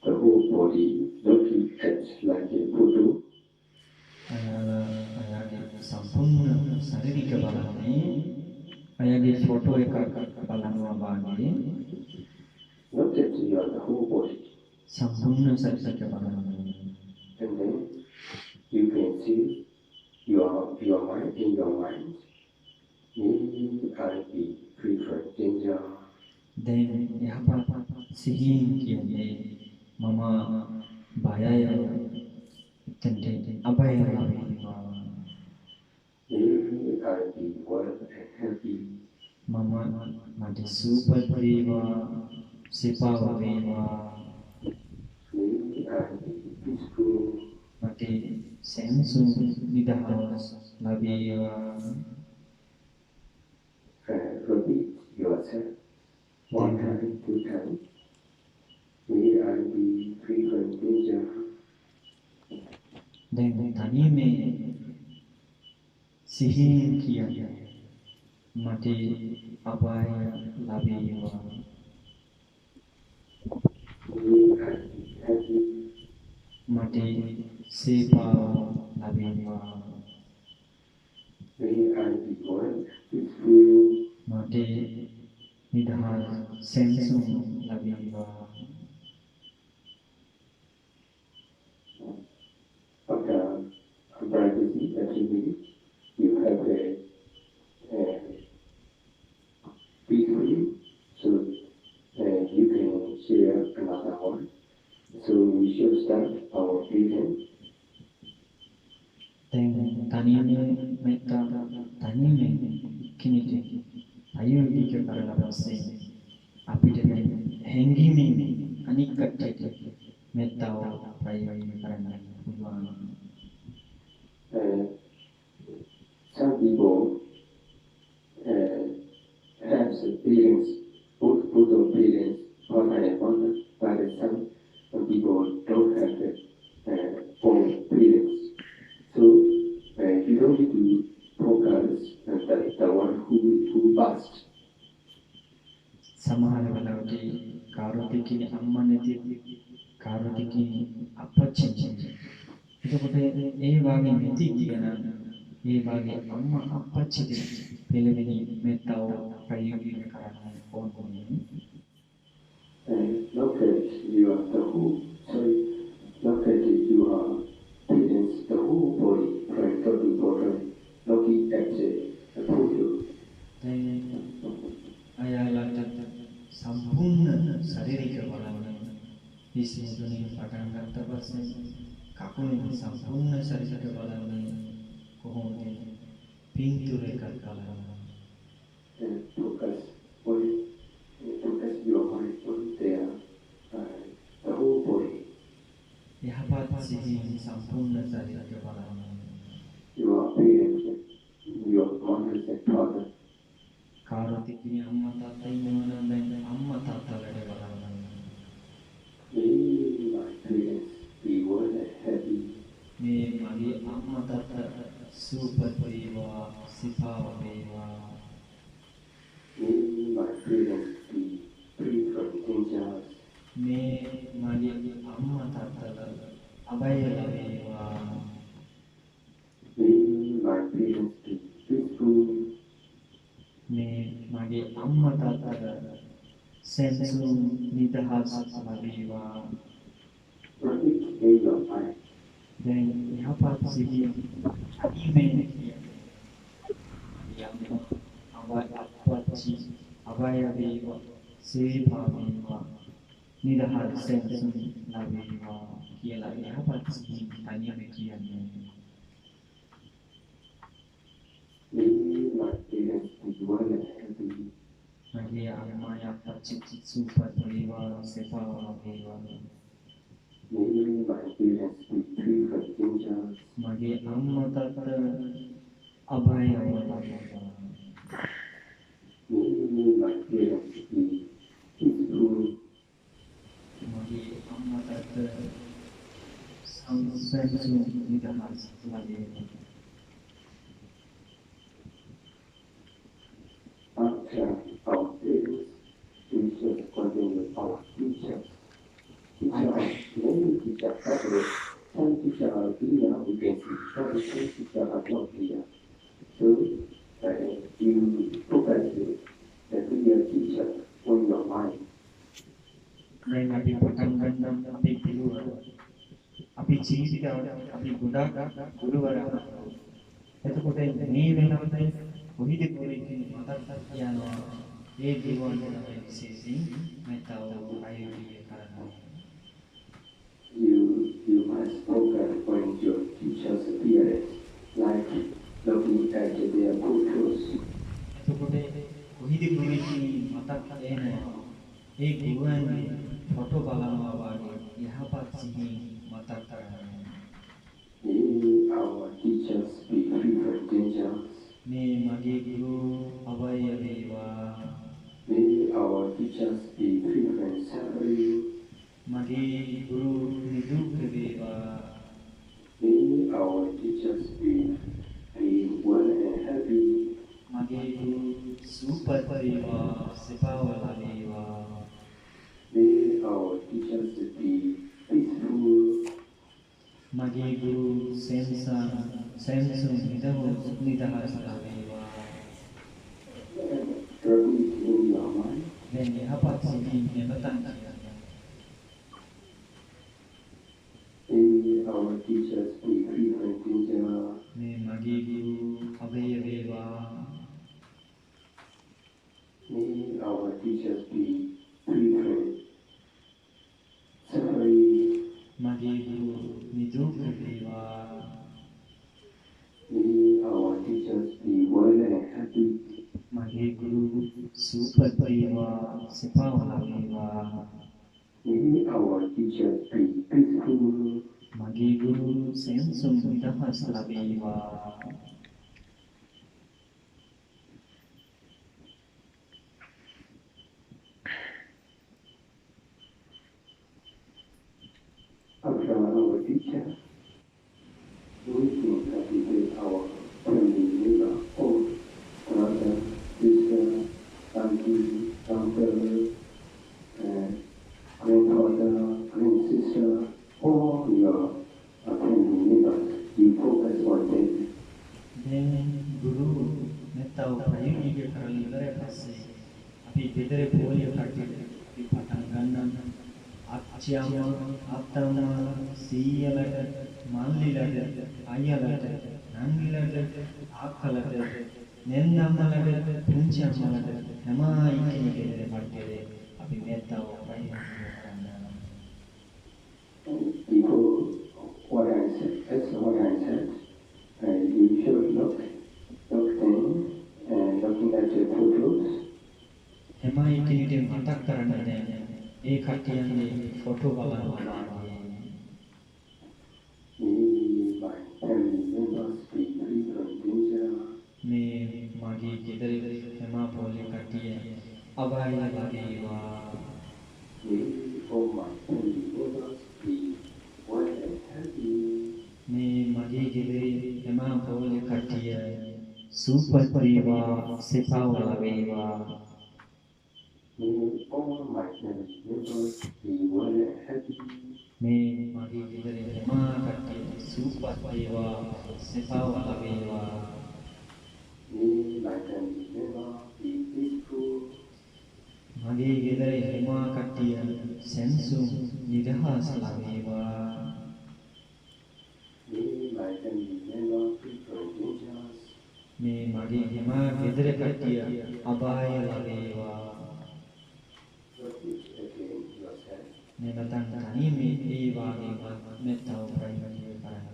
the whole body, looking at like a photo. සම්පූර්ණ ශරීරික බලන්නේ අයගේ ෆොටෝ එකක් බලනවා වගේ. Look at your whole body. සම්පූර්ණ ශරීරික බලන්නේ. And then you can see your mind in your mind. Maybe I'll be free from danger. දැන් යහපත් සිහින් කියන්නේ මම බයයි එතනට අබය ලැබෙනවා. Maybe I'll be well and happy. මම මට සුවපත් වේවා සිපාව වේවා. Maybe I'll be peaceful. මට සැනසුම් නිදහස් ලැබේවා. Repeat yourself 1 time, 2 times. Maybe I'll be free from danger. දැන් තනියම සිහින් කියන්නේ මට අපාය ලැබේවා. Maybe I'll be happy. මට සේපාව ලැබේවා. Maybe I'll be well, peaceful. මට නිදහස් සැනසුම් ලැබේවා. After practicing every minute, you have a peacefully. So you can share another one. So we should start our breathing. තනියම මෙත්තා තනියම කෙනෙක් අයෝගික කරලා පස්සේ අපිට හැංගීමෙන් අනික් කටට මෙත්තාව ප්‍රයෝගික කරන්න පුළුවන්. Some people have feelings, both feelings, permanent one, but some people don't have own feelings. So you don't need to focus on the one who passed. සමහර වෙලාවට කාර්යතිකේ අම්මා නැති කාර්යතිකේ අපච්චි. එතකොට ඒ වාගේ නැති කියන ඒ වාගේ අම්මා අපච්චි දෙලෙවෙනි මෙත්තාව ප්‍රයෝගික කරන්න ඕනේ. Not that you are the whole, sorry, not that you are feelings, the whole body, right, the body, looking at the photo. අයාලට සම්පූර්ණ ශාරීරික බලවන විශේෂයෙන් පටන් ගන්නත් පස්සේ කකුලේ සම්පූර්ණ ශරීරක බලවන කොහොමද පින්තූර එකක් බලවන Focus your mind on there, the whole body. යහපත් සිහින් සම්පූර්ණ ශරීරක බලවන Your feelings, your mind and thought. කාර්යතිකේ අම්මා තාත්තා ඉන්නවනම් දැන් අම්මා තාත්තා වැඩ බලවන May my feelings be well and happy. මේ මගේ අම්මා තාත්තා සුවපත් වේවා සිතාව වේවා. May my feelings be free from dangers. මේ මගේ අම්මා තාත්තලා අභය ලැබේවා. May my feelings be peaceful. මේ මගේ අම්මා තාත්තලා සෙන්සුන් නිදහස් ලැබේවා. Perfect state of mind. දැන් යහපත් සිහිය අනිමෙන් කියන්න අපච්චි අභය වේවා සේවා වේවා නිදහස් සෙන්සුන් ලැබේවා කියලා යහපත් සිහිය තනියම කියන්නේ. May my feelings be well and happy. මගේ අම්මා අපච්චි සුවපත් වේවා සේවා වේවා. May my feelings be free from dangers. මගේ අම්මා තාත්තා අභය වේවා. May my feelings be peaceful. මගේ අම්මා තාත්තා සෙන්සුන් නිදහස් ලැබේවා. After our feelings, we should continue our teachers. Many teachers separate. Some teachers are clear, we can see. Some teachers are not clear. So, you focus the clear teacher on your mind. දැන් අපි පටන් ගන්න අපේ පිළිවෙල අපි ජීවිතවල අපි ගොඩාක් ගුරුවරයා එතකොට මේ වෙනකොට කොහිද කොහෙද මතක් කියනවා ඒ ජීවන විශේෂයෙන් මෙතව අයෝගිය කරනවා. You must focus on your teacher's appearance, like looking at their photos. එතකොට කොහිද කොහෙද මතක් එනවා ඒ ගුරුවන්ගේ ෆොටෝ බලනවා වගේ යහපත් සිහින් මතක් කරගන්න. May our teachers be free from dangers. මේ මගේ ගුරු අභය වේවා. May our teachers be free from suffering. මගේ ගුරු නිදුක් වේවා. May our teachers be well and happy. මගේ ගුරු සුවපත් වේවා සේවාව ලැබේවා. May our teachers be peaceful. මගේ ගුරු සෙන්සුන් නිදහස් ලැබේවා. Repeat in your mind. දැන් යහපත් සිහින් මෙතන May our teachers be free from danger. මේ මගේ ගුරු අභය වේවා. May මගේ ගුරු සුවපත් වේවා සිතාවලා වේවා May our teachers be peaceful. මගේ ගුරු සෙන්සුම් නිදහස් ලැබේවා After our teacher, we can appreciate our family member, or brother, sister, auntie, uncle, grandfather, grandsister, all your family members. You focus on them. දැන් ගුරු මෙතව ප්‍රයෝගික කරලා ඉවර පස්සේ අපි ගෙදර පොලිය කට්ටියට අපි පටන් ගන්නවා අච්චියම අත්තම සීයලට මල්ලිලට අයියලට නංගිලට ආකලට නෙන්නම්මලට පුංචි අම්මලට හැම කෙනෙකුගේ කට්ටියට අපි මෙතව ප්‍රයෝගික කරනවා Before what I said, that's what I said. You should look them and looking at your photos. හැම කෙනෙකුට මතක් කරන්න දැන් ඒ කට්ටියන්ගේ ෆොටෝ බලනවා My family members be free from danger. මේ මගේ ගෙදර හැම පොලේ කට්ටිය අපාය ලැබේවා May all my family members be well and healthy. මේ මගේ ගෙදර හැම පොලේ කට්ටිය සුවපත් වේවා සිතාවලා වේවා May all my family members be well and happy. මේ මගේ ගෙදර හැම කට්ටිය සුවපත් වේවා සිතාවලා වේවා May my family members be peaceful. මගේ ගෙදර හැම කට්ටිය සෙන්සුම් නිදහස් ලැබේවා May my family members be from dangers. මේ මගේ හැම ගෙදර කට්ටිය අපාය ලැබේවා Repeat again yourself. මේ මතන් තනියම ඒ වාගේම මෙතව ප්‍රයෝගික කරන්න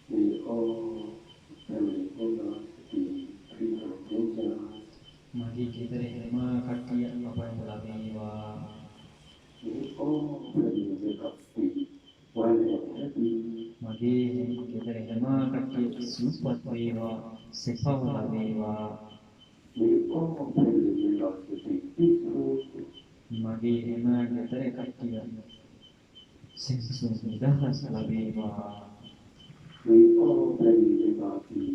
May all family members be free from dangers. මගේ ගෙදර හැම කට්ටිය අපාය ලැබේවා May all family members be well and happy. මගේ ගෙදර හැම කට්ටිය සුවපත් වේවා සිතාවලා වේවා May all family members be peaceful. මගේ හැම ගෙදර කට්ටිය සෙන්සුම් නිදහස් ලැබේවා May all family members be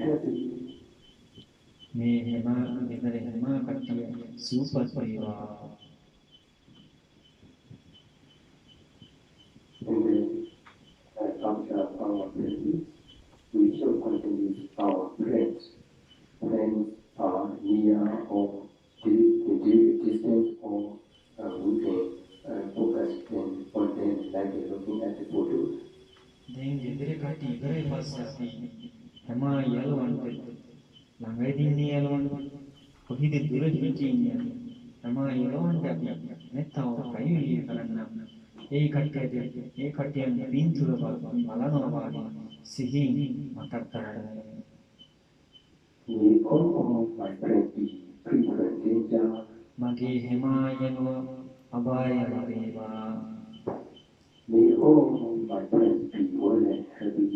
happy. මේ හැම ගෙදර හැම කට්ටිය සුවපත් වේවා And then, after our practice, we should continue our friends. Friends are near or distance, or we can focus on them like looking at the photos. දැන් ගෙදර කට්ටිය ඉවරයි පස්සේ අපි හැම යලවන්ට ළඟදී ඉන්නේ යලවන්ට කොහිද දුර හිටින්නේ හැම යලවන්ට අපි මෙතව ප්‍රයෝගික කරන්න ඒ කට්ටියන් පින්තුර බලනවා වාගේ සිහින් මතක් කරගන්න May all my friends be free from danger. මගේ හැම යනුව අපාය ලැබේවා May all my friends be well and happy.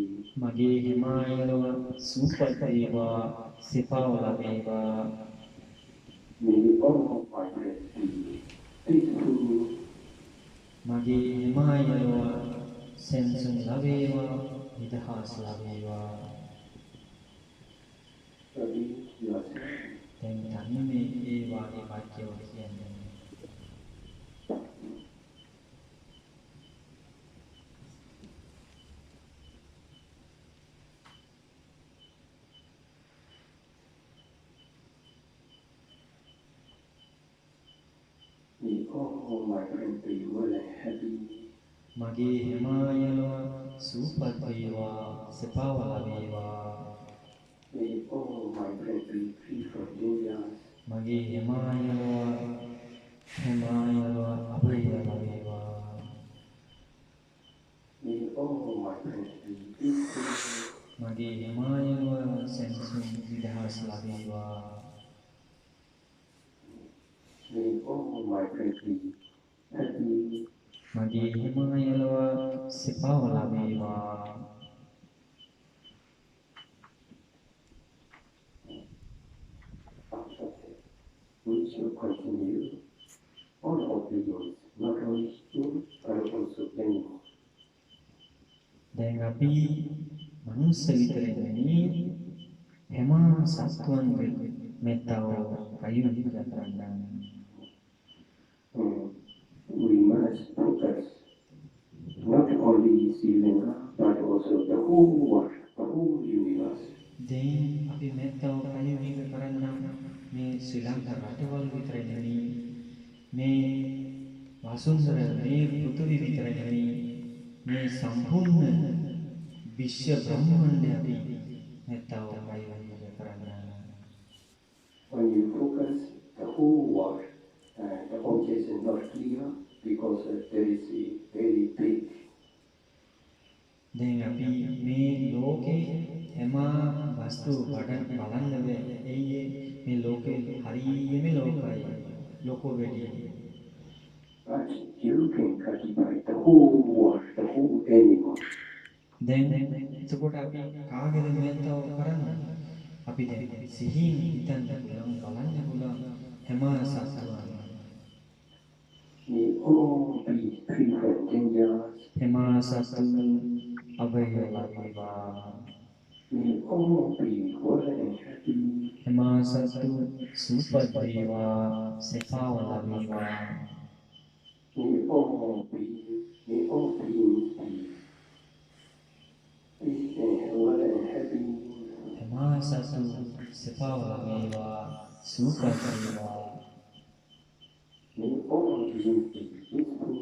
මගේ හැම යනුව සුවපත් වේවා සිතාවලා වේවා May all my friends be peaceful. මගේ හැම යනුව සෙන්සුම් ලැබේවා නිදහස් ලැබේවා Repeat yourself. දැන් තනියම ඒ වාගේ වාක්‍යවල කියන්නේ May all my friends be well and happy. මගේ හිමායලව සූපත් වේවා සපාව ලැබේවා May all my friends be free from dangers. මගේ හිමායලව අභය ලැබේවා May all my friends be peaceful. මගේ හිමායලව සැනසුම් විදහාස ලැබේවා May all my friends be happy. මගේ හිමායලව සපාව ලැබේවා We shall continue all obedience, not only human but also animal. දැන් අපි මනුස්ස විතර නෙමෙයි හැම සත්වයන්ගේ මෙත්තාව අයුරිය කරන්න We must focus not only Sri Lanka but also the whole world, the whole universe. දැන් අපි මෙත්තාව අයුරිය කරන්න මේ ශ්‍රී ලංකා රටවල් විතර නෙමෙයි මේ වසුන්දර මේ පෘථිවි විතර නෙමෙයි මේ සම්පූර්ණ විශ්ව බ්‍රහ්මාණය අපි මෙත්තාව අයුරිය කරන්න When you focus the whole world, the object is not clear because there is a very big. දැන් අපි මේ ලෝකේ හැම වස්තු බලන්න බෑ එයි මේ ලෝකේ හරියම ලෝකයි වෙඩි But you can cultivate the whole world, the whole animal. දැන් එතකොට අපි කාගෙද මෙතව කරන්නේ අපි දැන් සිහින් හිතන්න පුළුවන් බලන්න පුළුවන් හැම සත්වයන්ම May all be free from dangers. හැම සත්තු අභය ලැබේවා May all be well and happy. හැම සත්තු සුවපත් වේවා සපාව ලැබේවා May all beings be peace and well and happy. හැම සත්තු සපාව ලැබේවා සුවපත් වේවා May all beings be peaceful.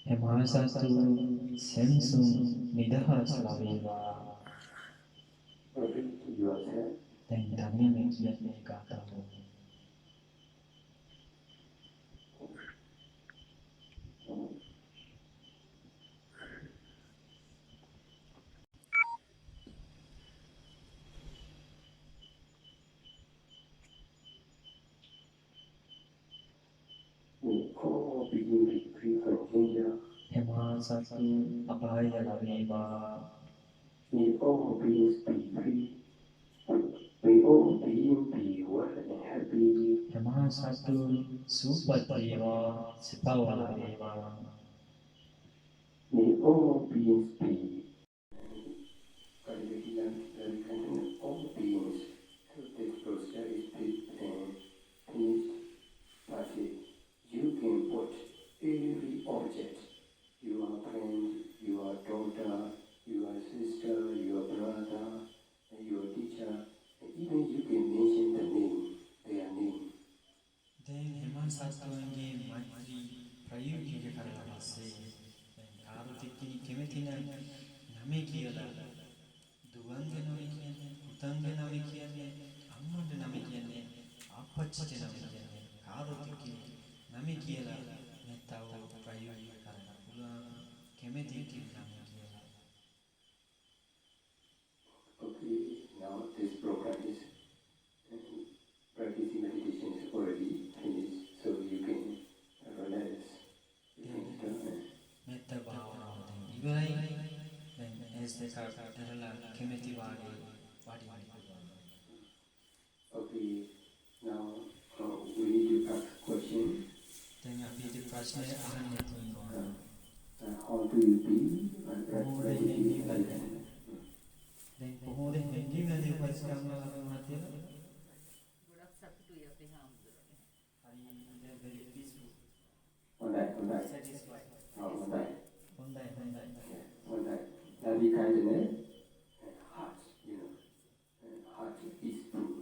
හැම සත්තු සෙන්සුන් නිදහස් ලැබේවා Repeat to yourself. දැන් ධර්මයේ කියන්නේ කාටද May all beings be free from danger. හැම සත්තු අපාය ලැබේවා May all beings be free. May all beings be well and happy. හැම සත්තු සුවපත් වේවා සපාව ලැබේවා May all beings be all beings so this process is finished, but you can put every object, your friend, your daughter, your sister, your brother, your teacher, and even you can mention the name, their name. දැන් හැම සත්වයන්ගේ මෛත්‍රී ප්‍රයෝගික කරලා පස්සේ දැන් කාර්තිකී කෙමෙතින නමේ කියලා දුවන්ගේ නමේ කියන්නේ පුතන්ගේ නමේ කියන්නේ අම්මගේ නමේ කියන්නේ අපච්චිගේ නමේ කියන්නේ කාර්තිකී නමේ කියලා මෙත්තව ප්‍රයෝගික කරන්න පුළුවන් කෙමෙතිකී නමේ කියලා Okay, now this program is practicing meditation is already finished, so you can relax. You can start. මෙත්ත භාවනාව දැන් ඉවරයි දැන් ඇස් දෙක අරලා කෙමෙති වාගේ වාඩි පුළුවන් Okay, now we need to ask question. දැන් අපි ඉතින් ප්‍රශ්නය අහන්න තියෙනවා How do you be and practicing meditation? දැන් කොහොමද හැංගීමේදී උපස්කරන මාත්‍ය ගොඩක් සතුටුයි අපේ හාමුදුරනේ. හරි දැන් very peaceful One satisfied night. හොඳයි Loving kindness and heart, and heart is full.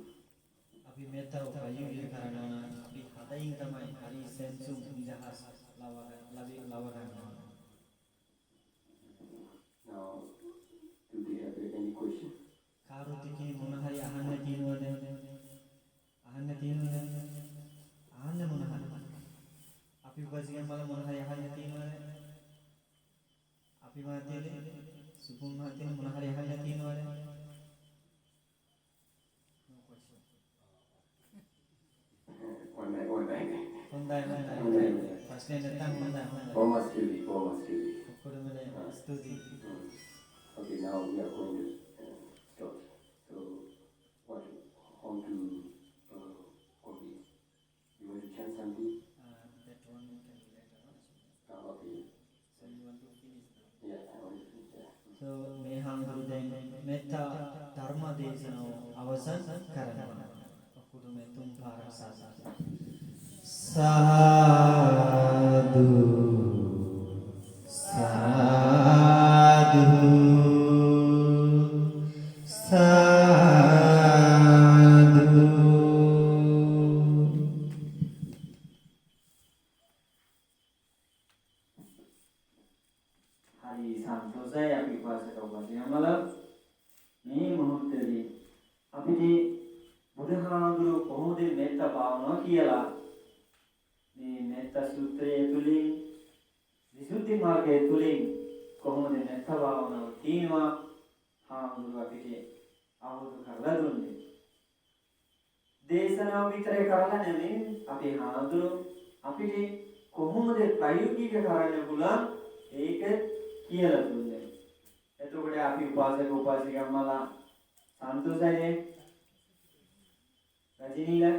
අපි මෙතන ප්‍රයෝගය කරනවා නම් අපි හදින් තමයි හරි සෙන්සුම් නිදහස් ලව ගන්නවා අම්මලා මොන හරි අහන්න තියෙනවද? අපි මාතේනේ සුකුම් මාතේනේ මොන හරි අහන්න තියෙනවද? හොඳයි. ප්‍රශ්නේ නැත්නම් හොඳයි. Thomas Kelly. ඔක්කොම ස්තුතියි. Okay, now we are going to start. So, what, how to complete? You want to chant something? That one we can do later on. Okay. So you want to finish now? Yeah, I want to finish. Yeah. So මේ හාමුදුරුවෝ දැන් මෙත්තා ධර්ම දේශනාව අවසන් කරනවා. ඔක්කොම මේ තුන් පාරක් සාසන. සාදු සාදු සාදු. හරි සන්තෝෂයි අපි වාසක වදිනමල මේ මොහොතේදී අපිට බුදුහාමුදුරුවෝ කොහොමද මෙත්ත භාවනාව කියලා මේ මෙත්ත සූත්‍රයේ තුලින් විසුද්ධි මාර්ගයේ තුලින් කොහොමද මෙත්ත භාවනාව තියෙනවා හාමුදුරුවෝ අපිට අවබෝධ කරලා දුන්නේ. දේශනාව විතරේ කරලා නෙමෙයි අපි හාමුදුරුවෝ අපිට කොහොමද ප්‍රයෝගික කරන්න පුළුවන් ඒක කියලා දුන්නේ. එතකොට අපි උපාසක උපාසිකම්මලා සන්තෝෂයිනේ. රජිනීලා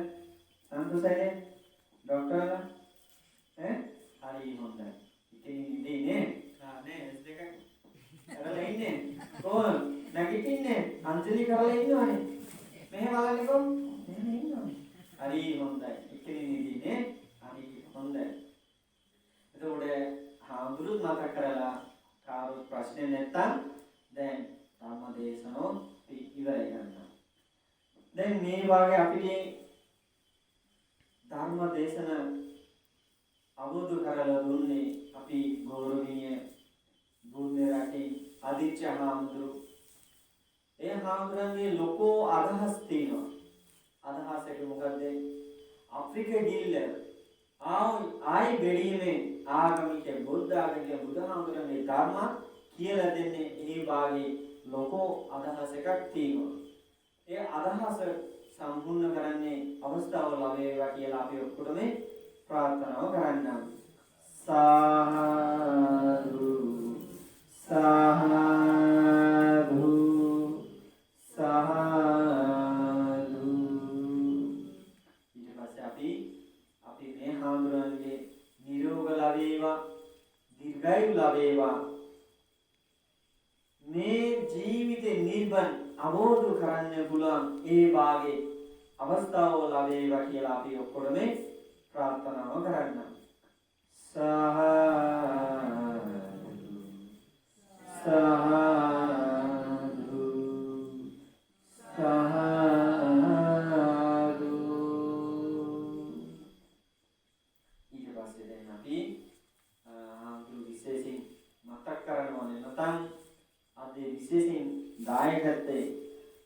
සන්තෝෂයිනේ. ડોක්ටර්ලා හරි හොඳයි. ඉතින් ඉන්නේ නේ S2 කරලා ඉන්නේ. කොහොම නැගිටින්නේ අංජලි කරලා ඉන්නවනේ. මෙහෙම බලන්නකෝ. මෙහෙම ඉන්නවනේ. හරි හොඳයි. ඉතින් ඉන්නේ හරි හොඳයි. එතකොට හාමුදුරුවෝ මතක් කරලා කාරුත් ප්‍රශ්නේ නැත්තම් දැන් ධර්ම දේශනෝ ඉවරයි ගන්නවා. දැන් මේ වාගේ අපිට ධර්ම දේශන අවබෝධ කරලා දුන්නේ අපි ගෞරවනීය දුන්නේ රටේ අදිච්ච හාමුදුරුවෝ. ඒ හාමුදුරන්ගේ ලොකෝ අදහස් තියෙනවා. අදහස එක මොකද්ද? අප්‍රිකා ගිල්ල ආයි බෙරීමේ ආගමික බුද්ධ ආගමික බුදුහාමුදුරන්ගේ ධර්ම කියලා දෙන්නේ ඒ වාගේ ලොකෝ අදහස් එකක් තියෙනවා. ඒ අදහස සම්පූර්ණ කරන්නේ අවස්ථාව ලැබේවා කියලා අපි ඔක්කොටම ප්‍රාර්ථනාව කරන්නම්. සාදු සාදු සාදු. ඊට පස්සේ අපි මේ හාමුදුරන්ගේ නිරෝග ලැබේවා දීර්ඝායු ලැබේවා මේ ජීවිතේ නිර්බන් අවබෝධ කරන්න පුළුවන් ඒ වාගේ අවස්ථාව ලැබේවා කියලා අපි ඔක්කොම ප්‍රාර්ථනාව කරන්නම්. සාදු සාදු සාදු. ඊට පස්සේ දැන් අපි හාමුදුරුවෝ විශේෂයෙන් මතක් කරනවා නැත්නම් අද විශේෂයෙන් දායකත්වයේ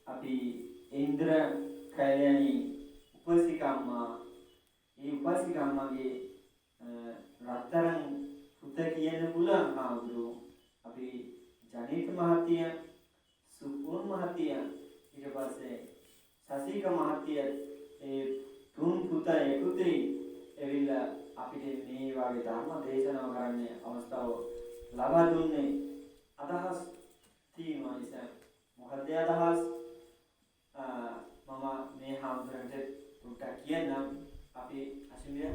අපි ඉන්ද්‍ර කල්‍යාණි උපසිකම්මා මේ උපසිකම්මාගේ රත්තරන් පුත කියන පුළුවන් හාමුදුරුවෝ අපි ජනිත මහත්මිය සුපුන් මහත්මිය ඊට පස්සේ සසික මහත්මිය ඒ තුන් පුත එකතුයි එවිලා අපිට මේ වගේ ධර්ම දේශනාව කරන්න අවස්ථාව ලබා දුන්නේ. අදහස් තියෙනවා නිසා මොකද අදහස් මම මේ හාමුදුරන්ට පුට්ටක් කියන්නම්. අපි අසිමිය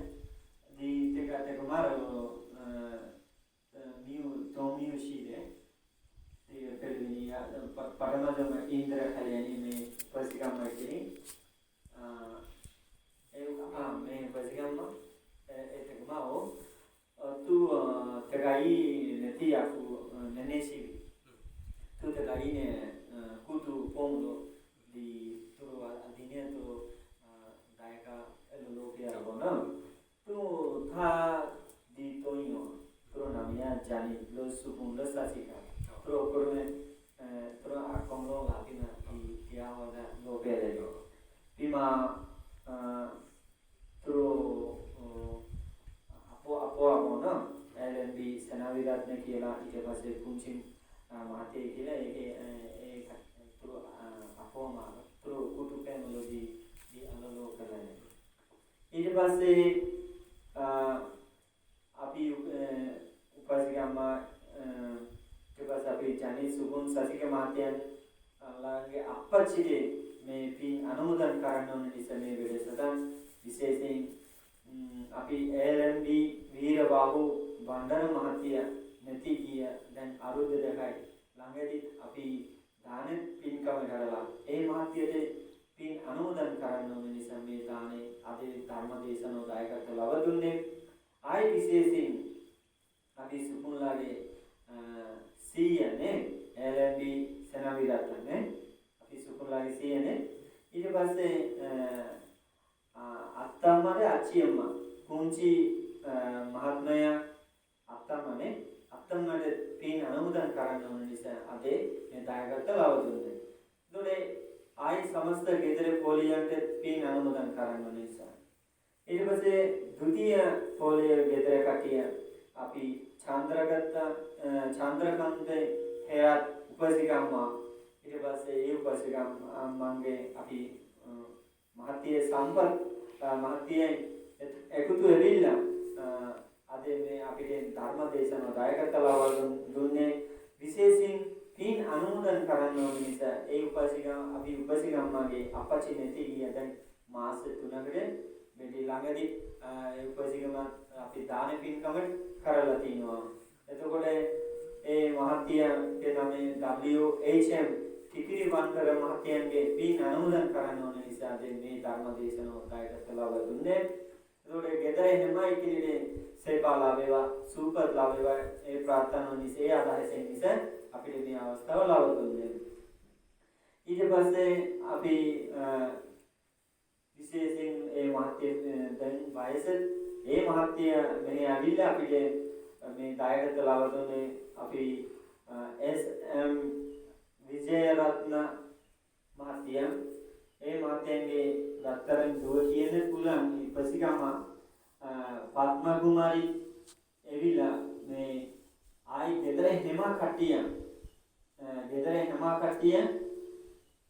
දී දෙක මාරෝ මියු තෝමියු ශීලේ ඒ පෙරදිනිය පරමදම ඉන්ද්‍ර කල්‍යාණි මේ පසිකම්මකේ මේ පසිකම්ම එතකමෝ tu tegai neti aku nenesi tu tegai ne kutu ponglo di turu adine tu daika elolo kya bona tu tha di toino turu namia jani lo supung lo sasika turu korme turu akonglo latina di kya hoda lo pele do pima turu apo Seneviratne කියලා ඊට පස්සේ පුංචි මහතේ කියලා ඒක අපෝමාන කුටු technology දී අනලෝ කරන්නේ. ඊට පස්සේ අපි උපසිකම්මා ඊට පස්සේ අපි ජනි සුගුන් සසික මහත්තයන් ලාගේ අපච්චිගේ මේ පින් අනුමෝදන් කරන්න ඕන නිසා මේ වෙලසටන් විශේෂයෙන් අපි LMB වීරබාහු බණ්ඩාර මහත්තය නැති ගිය දැන් අරුද දෙකයි ළඟදී අපි දානෙ පින්කම කරලා ඒ මහත්තයට පින් අනුමෝදන් කරන්න ඕන නිසා මේ දානේ අද ධර්ම දේශනාව දායකත්ව ලබා දුන්නේ ආයි විශේෂයෙන් අපි සුකුන්ලාගේ සීයනේ LMB සෙනවිරත්නේ අපි සුකුන්ලාගේ සීයනේ ඊට පස්සේ අත්තම්මගේ අච්චියම්ම පුංචි මහත්මයා අත්තම්මට පින් අනුමෝදන් කරන්න ඕන නිසා අද මේ දායකත්ව ලබා දුන්නේ. ඒතකොට ආයි සමස්ත ගෙදර පොලියන්ට පින් අනුමෝදන් කරන්න ඕන නිසා. ඊට පස්සේ ද්විතීය පොලිය ගෙදර කටිය අපි චන්ද්‍රකාන්ත හේරත් උපසිකම්මා ඊට පස්සේ ඒ උපසිකම්මන්ගේ අපි මහත්ය සම්පත් මහත්ය එකතු වෙවිලා අද මේ අපිට ධර්ම දේශනාව දායකත්ව ලබා දුන්නේ විශේෂයෙන් පින් අනුමෝදන් කරන්න ඕන නිසා ඒ අපි උපසිකම්මාගේ අපච්චි නැති ගිය දැන් මාස 3කට මෙඩි ළඟදී ඒ උපසිකම අපි දාන පින්කම කරලා තිනවා. එතකොට ඒ මහත්යගේ නම WHM කිකිරි වන්තර මහත්යන්ගේ පින් අනුමෝදන් කරන්න ඕන නිසා මේ ධර්ම දේශනාව දායකත්ව ලබා දුන්නේ. ඒතකොට ගෙදර හැමයි කිරිනේ සේපාලා වේවා සූපත් ලැබේවා ඒ ප්‍රාර්ථනාව නිසා ආදායයෙන් නිසා අපිට මේ අවස්ථාව ලබා දුන්නේ. ඊට පස්සේ අපි විශේෂයෙන් ඒ මහත්ය දැන් වයස ඒ මහත්ය මෙහි ඇවිල්ලා අපිට මේ දායකත්ව ලබා දුන්නේ අපි SM විජයරත්න මහත්ය ඒ මහත්යන්ගේ දත්තරන් දුව කියන පුළුවන් ඉපසිකම පත්ම කුමාරි එවිලා මේ ආයි ගෙදර හැම කට්ටිය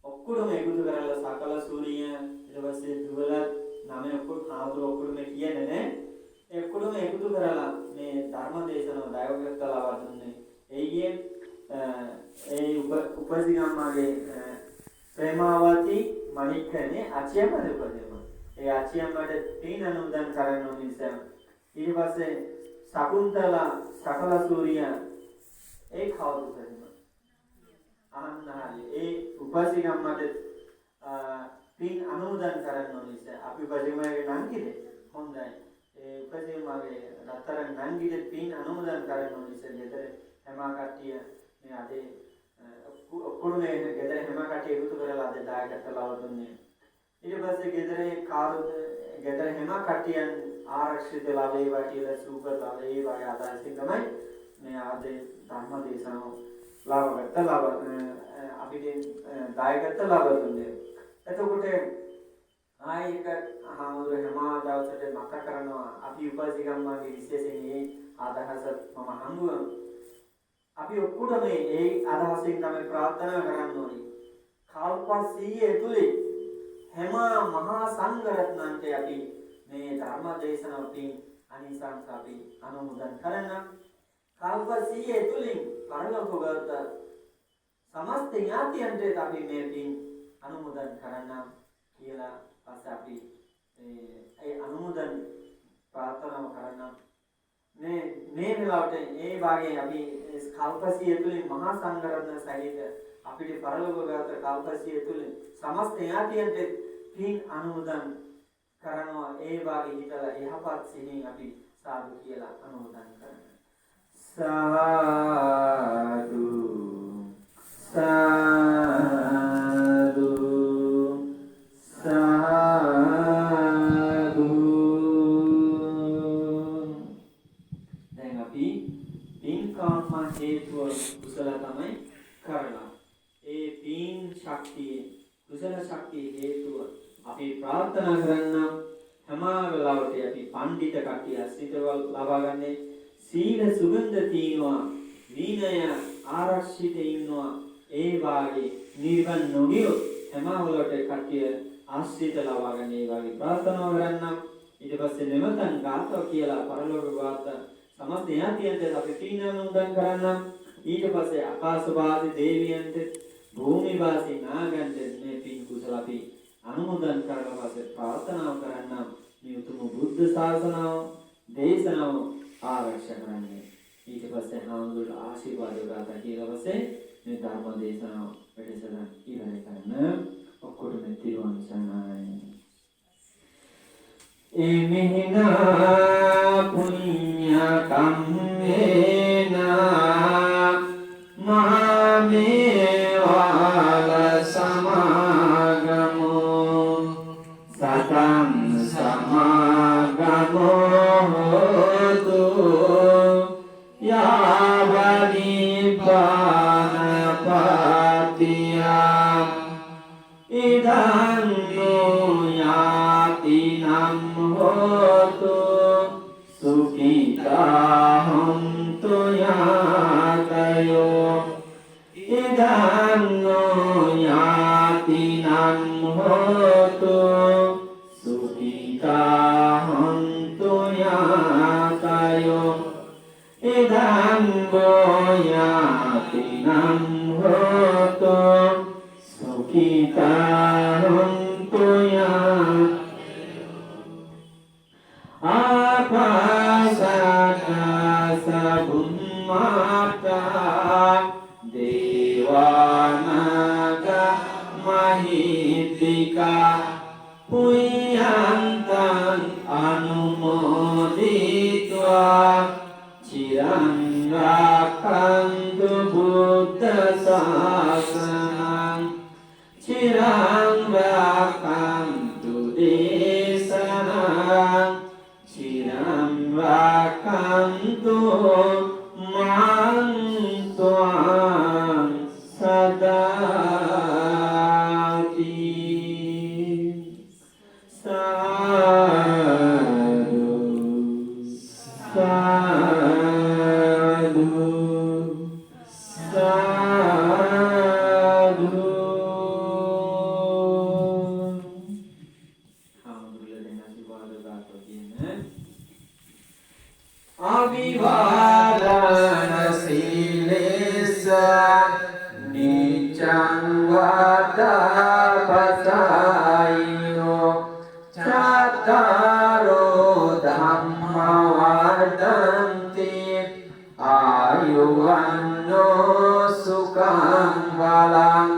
ඔක්කොම එකතු කරලා සකල සූරිය ඊට පස්සේ දුවලා නම ඔක්කොම කියන්නේ නේ ඔක්කොම එකතු කරලා මේ ධර්ම දේශනාව දායකත්ව ලබා දුන්නේ. ඒකේ ඒ උපසිකම්මාගේ ප්‍රේමාවති මණිකනේ අචියම්මද උපදිනවා. ඒ අචියම්මට පින් අනුමෝදන් කරන්න ඕන නිසා ඊට පස්සේ සකුන්තලා සකල සූරිය ඒ කවුරුද කරනවා අනන්නාලි ඒ උපසිකම්මට පින් අනුමෝදන් කරන්න ඕන නිසා අපි උපසිකම්මගේ නංගිනේ හොඳයි ඒ උපසිකම්මගේ රත්තරන් නංගිට පින් අනුමෝදන් කරන්න ඕන නිසා ගෙදර හැම කට්ටිය මේ අදේ ඔක්කොම ගෙදර හැම කට්ටිය එකතු කරලා අද දායකත්ව ලබා දුන්නේ. ඊට පස්සේ ගෙදර හැම කට්ටියන් ආරක්ෂිත ලැබේවා කියලා සූපර් ලැබේවා වගේ අදහසින් තමයි මේ අද ධර්ම දේශනාව අපිට දායකත්ව ලබා දුන්නේ. එතකොට ආයක ආමුර හැම දවසට මතක කරනවා අපි උපසිකම්මාගේ විශේෂයෙන් මේ අදහස මම හංගුවා. අපි ඔක්කොම මේ අදහසින් තමයි ප්‍රාර්ථනා කරන්න ඕනේ. කල්ප 100 තුලේ හැම මහා සංඝරත්නන්ට අපි මේ ධර්ම දේශනාව පින් අනිසංස අපි අනුමෝදන් කරන්න. කල්ප 100 තුලින් පරලෝකගත සමස්ත ඥාතියන්ට අපි මේ පින් අනුමෝදන් කරන්න කියලා පස්සේ අපි ඒ අනුමෝදන් ප්‍රාර්ථනාව කරන්න. මේ වෙලාවට ඒ වාගේ අපි කල්පසිය තුලින් මහා සංඝරත්න සහිත අපිට පරලෝකගත කල්පසිය තුලින් සමස්ත ඥාතියන්ට පින් අනුමෝදන් කරනවා. ඒ වාගේ හිතලා යහපත් සිහින් අපි සාදු කියලා අනුමෝදන් කරනවා. සාදු සාදු සාදු. දැන් අපි පින්කම් හේතුව කුසල තමයි කරලා ඒ පින් ශක්තිය කුසල ශක්තිය හේතුව අපි ප්‍රාර්ථනා කරන්න හැම වෙලාවට අපි පඬිත කට්ටිය සිතවල් ලබා ගන්නේ සීල සුගන්ධ තියෙනවා, විනය ආරක්ෂිත ඉන්නවා. ඒ වාගේ නිර්වන් නොගියොත් හැමවලට කටිය ආශ්‍රිත ලබා ගන්න ඒ වාගේ ප්‍රාර්ථනා කරන්නම්. ඊට පස්සේ මෙවතන් ගාතව කියලා පරලෝක වාත සමස්ත ඥාතියන්ට අපි පින්නම් උදන් කරන්නම්. ඊට පස්සේ ආකාශවාසී දේවියන්ට භූමිවාසී නාගයන්ට මේ පින් කුසල අපි අනුමෝදන් කරලා පස්සේ ප්‍රාර්ථනා කරන්නම්. මේ උතුම් බුද්ධ ශාසනාව දේශනාව ආරක්ෂා කරන්නේ. ඊට පස්සේ හාමුදුරුවෝ ආශිර්වාද ගාථා කියලා පස්සේ මේ ධර්ම දේශනාව වැඩසටහන ඉවර කරන්න ඔක්කොටම තිරුවන් සරණයි. එමිනා පුඤ්ඤ කම්මේන මහමේවාල සමාගමෝ සතං සමාගමෝ හෝතු යාවනිපාන පාතියා ඉදං යාතිනම් හෝතු සුඛිතා හොන්තු යාතයෝ ඉදං යාතිනම් හෝතු සුඛිතා හොන්තු යාතයෝ ඉදං යාතිනම් හෝතු සුඛිතා හොන්තු ආකාශාකාශ බුම්මාතා දේවානාග මහිත්‍තිකා පුඤ්ඤන්තං අනුමෝදිत्वा චිරං රක්ඛන්තු බුද්ධ ශාසනං චිරං රක්ඛන්තු දේශනං චිරං රක්ඛන්තු මං ත්වං සදාති සාදු සාදු සාදු. අවිවාදන සීලේස නිච්ඡං වදපසායිනෝ චත්තාරෝ ධම්මා වර්ධන්ති ආයුවන්නෝ සුඛං බලං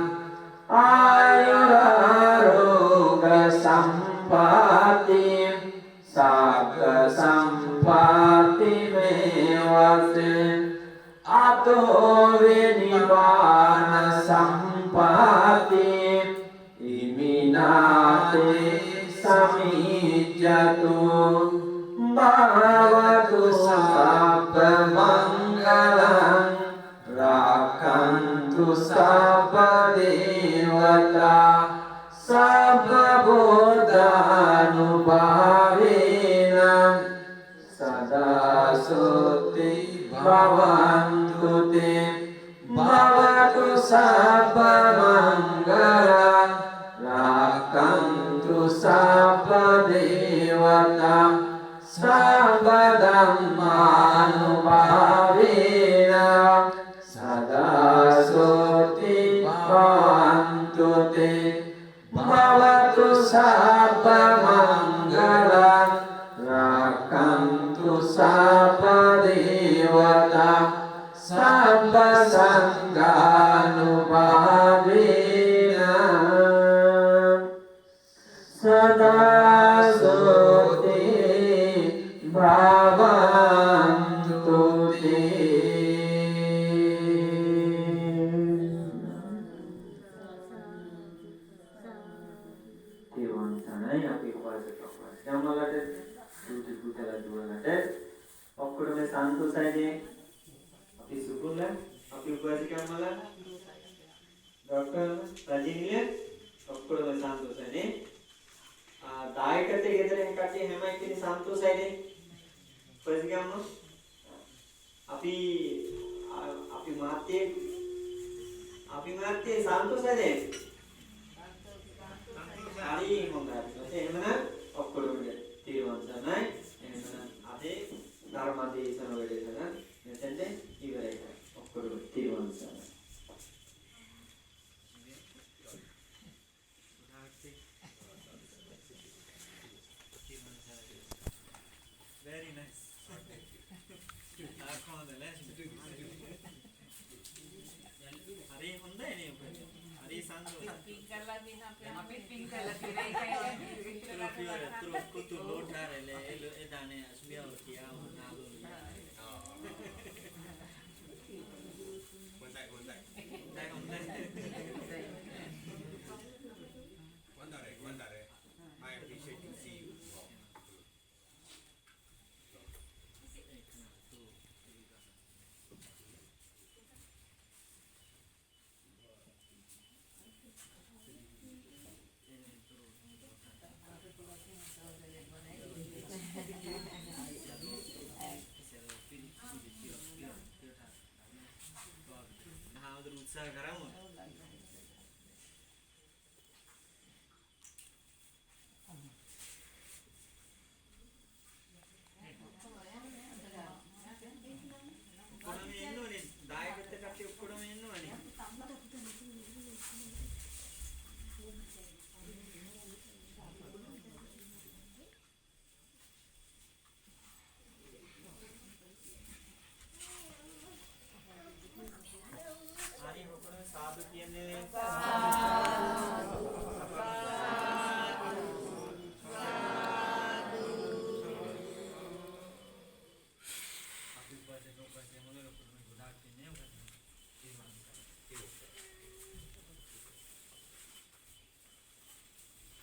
ආයුරෝග සම්පatti සග්ග සම්පatti මේවසේ අතෝ විනිපාන සම්පatti ඉමිනාතේ සමිජ්ජතු භවතු සබ්බ මංගලං රක්ඛන්තු සබ්බ දේවතා සබ්බ බුද්ධානුභාවේන සදා සෝති භවන්තු තේ භවතු සබ්බ මංගලං රක්ඛන්තු සබ්බ දේවතා සබ්බ ධම්මානුභාවේන සදා සෝති භවන්තු තේ භවතු සබ්බ මංගලං රක්ඛන්තු සබ්බ දේවතා සබ්බ සංඝානුභාවේන සදා සෝති භවන්තු තේ. තිරුවන් සරණයි. අපි උපවාසයට යමුලට සූති පුතලා දුවනට ඔක්කොම සන්තෝෂයිනේ. අපි සුකුල අපි උපවාසයට යමුල ડોક્ટર රජිනිය ඔක්කොම සන්තෝෂයිනේ. දායකත්වයේ ගෙදරින් කට්ටිය හැමයි කෙනෙක් සන්තෝෂයිනේ. උපවාසයට යමු. අපි මාත්‍ය සන්තෝෂද? හරි හොඳයි. එහෙනම් ඔක්කොම තීරණසනයි. එහෙනම් අදේ ධර්මදේශන වැඩසටහන මෙතෙන්ද ඉවරයි. ඔක්කොම තීරණසනයි. Very nice. හරි හොඳයි නේ ඔබ. හරි සන්තෝෂයි. पिंक करला दिन අපි पिंक කරලා තියෙන Terus kutu lotar ele edane asbiya kia nalu. Kontak. Wandare. I appreciate to see you. Nah, usaha karamu. ඔක්කොම එන්නෝනේ දායකත්ව කට්ටිය ඔක්කොම එන්නෝනේ. හරි ඔක්කොම සාදු කියන්නේ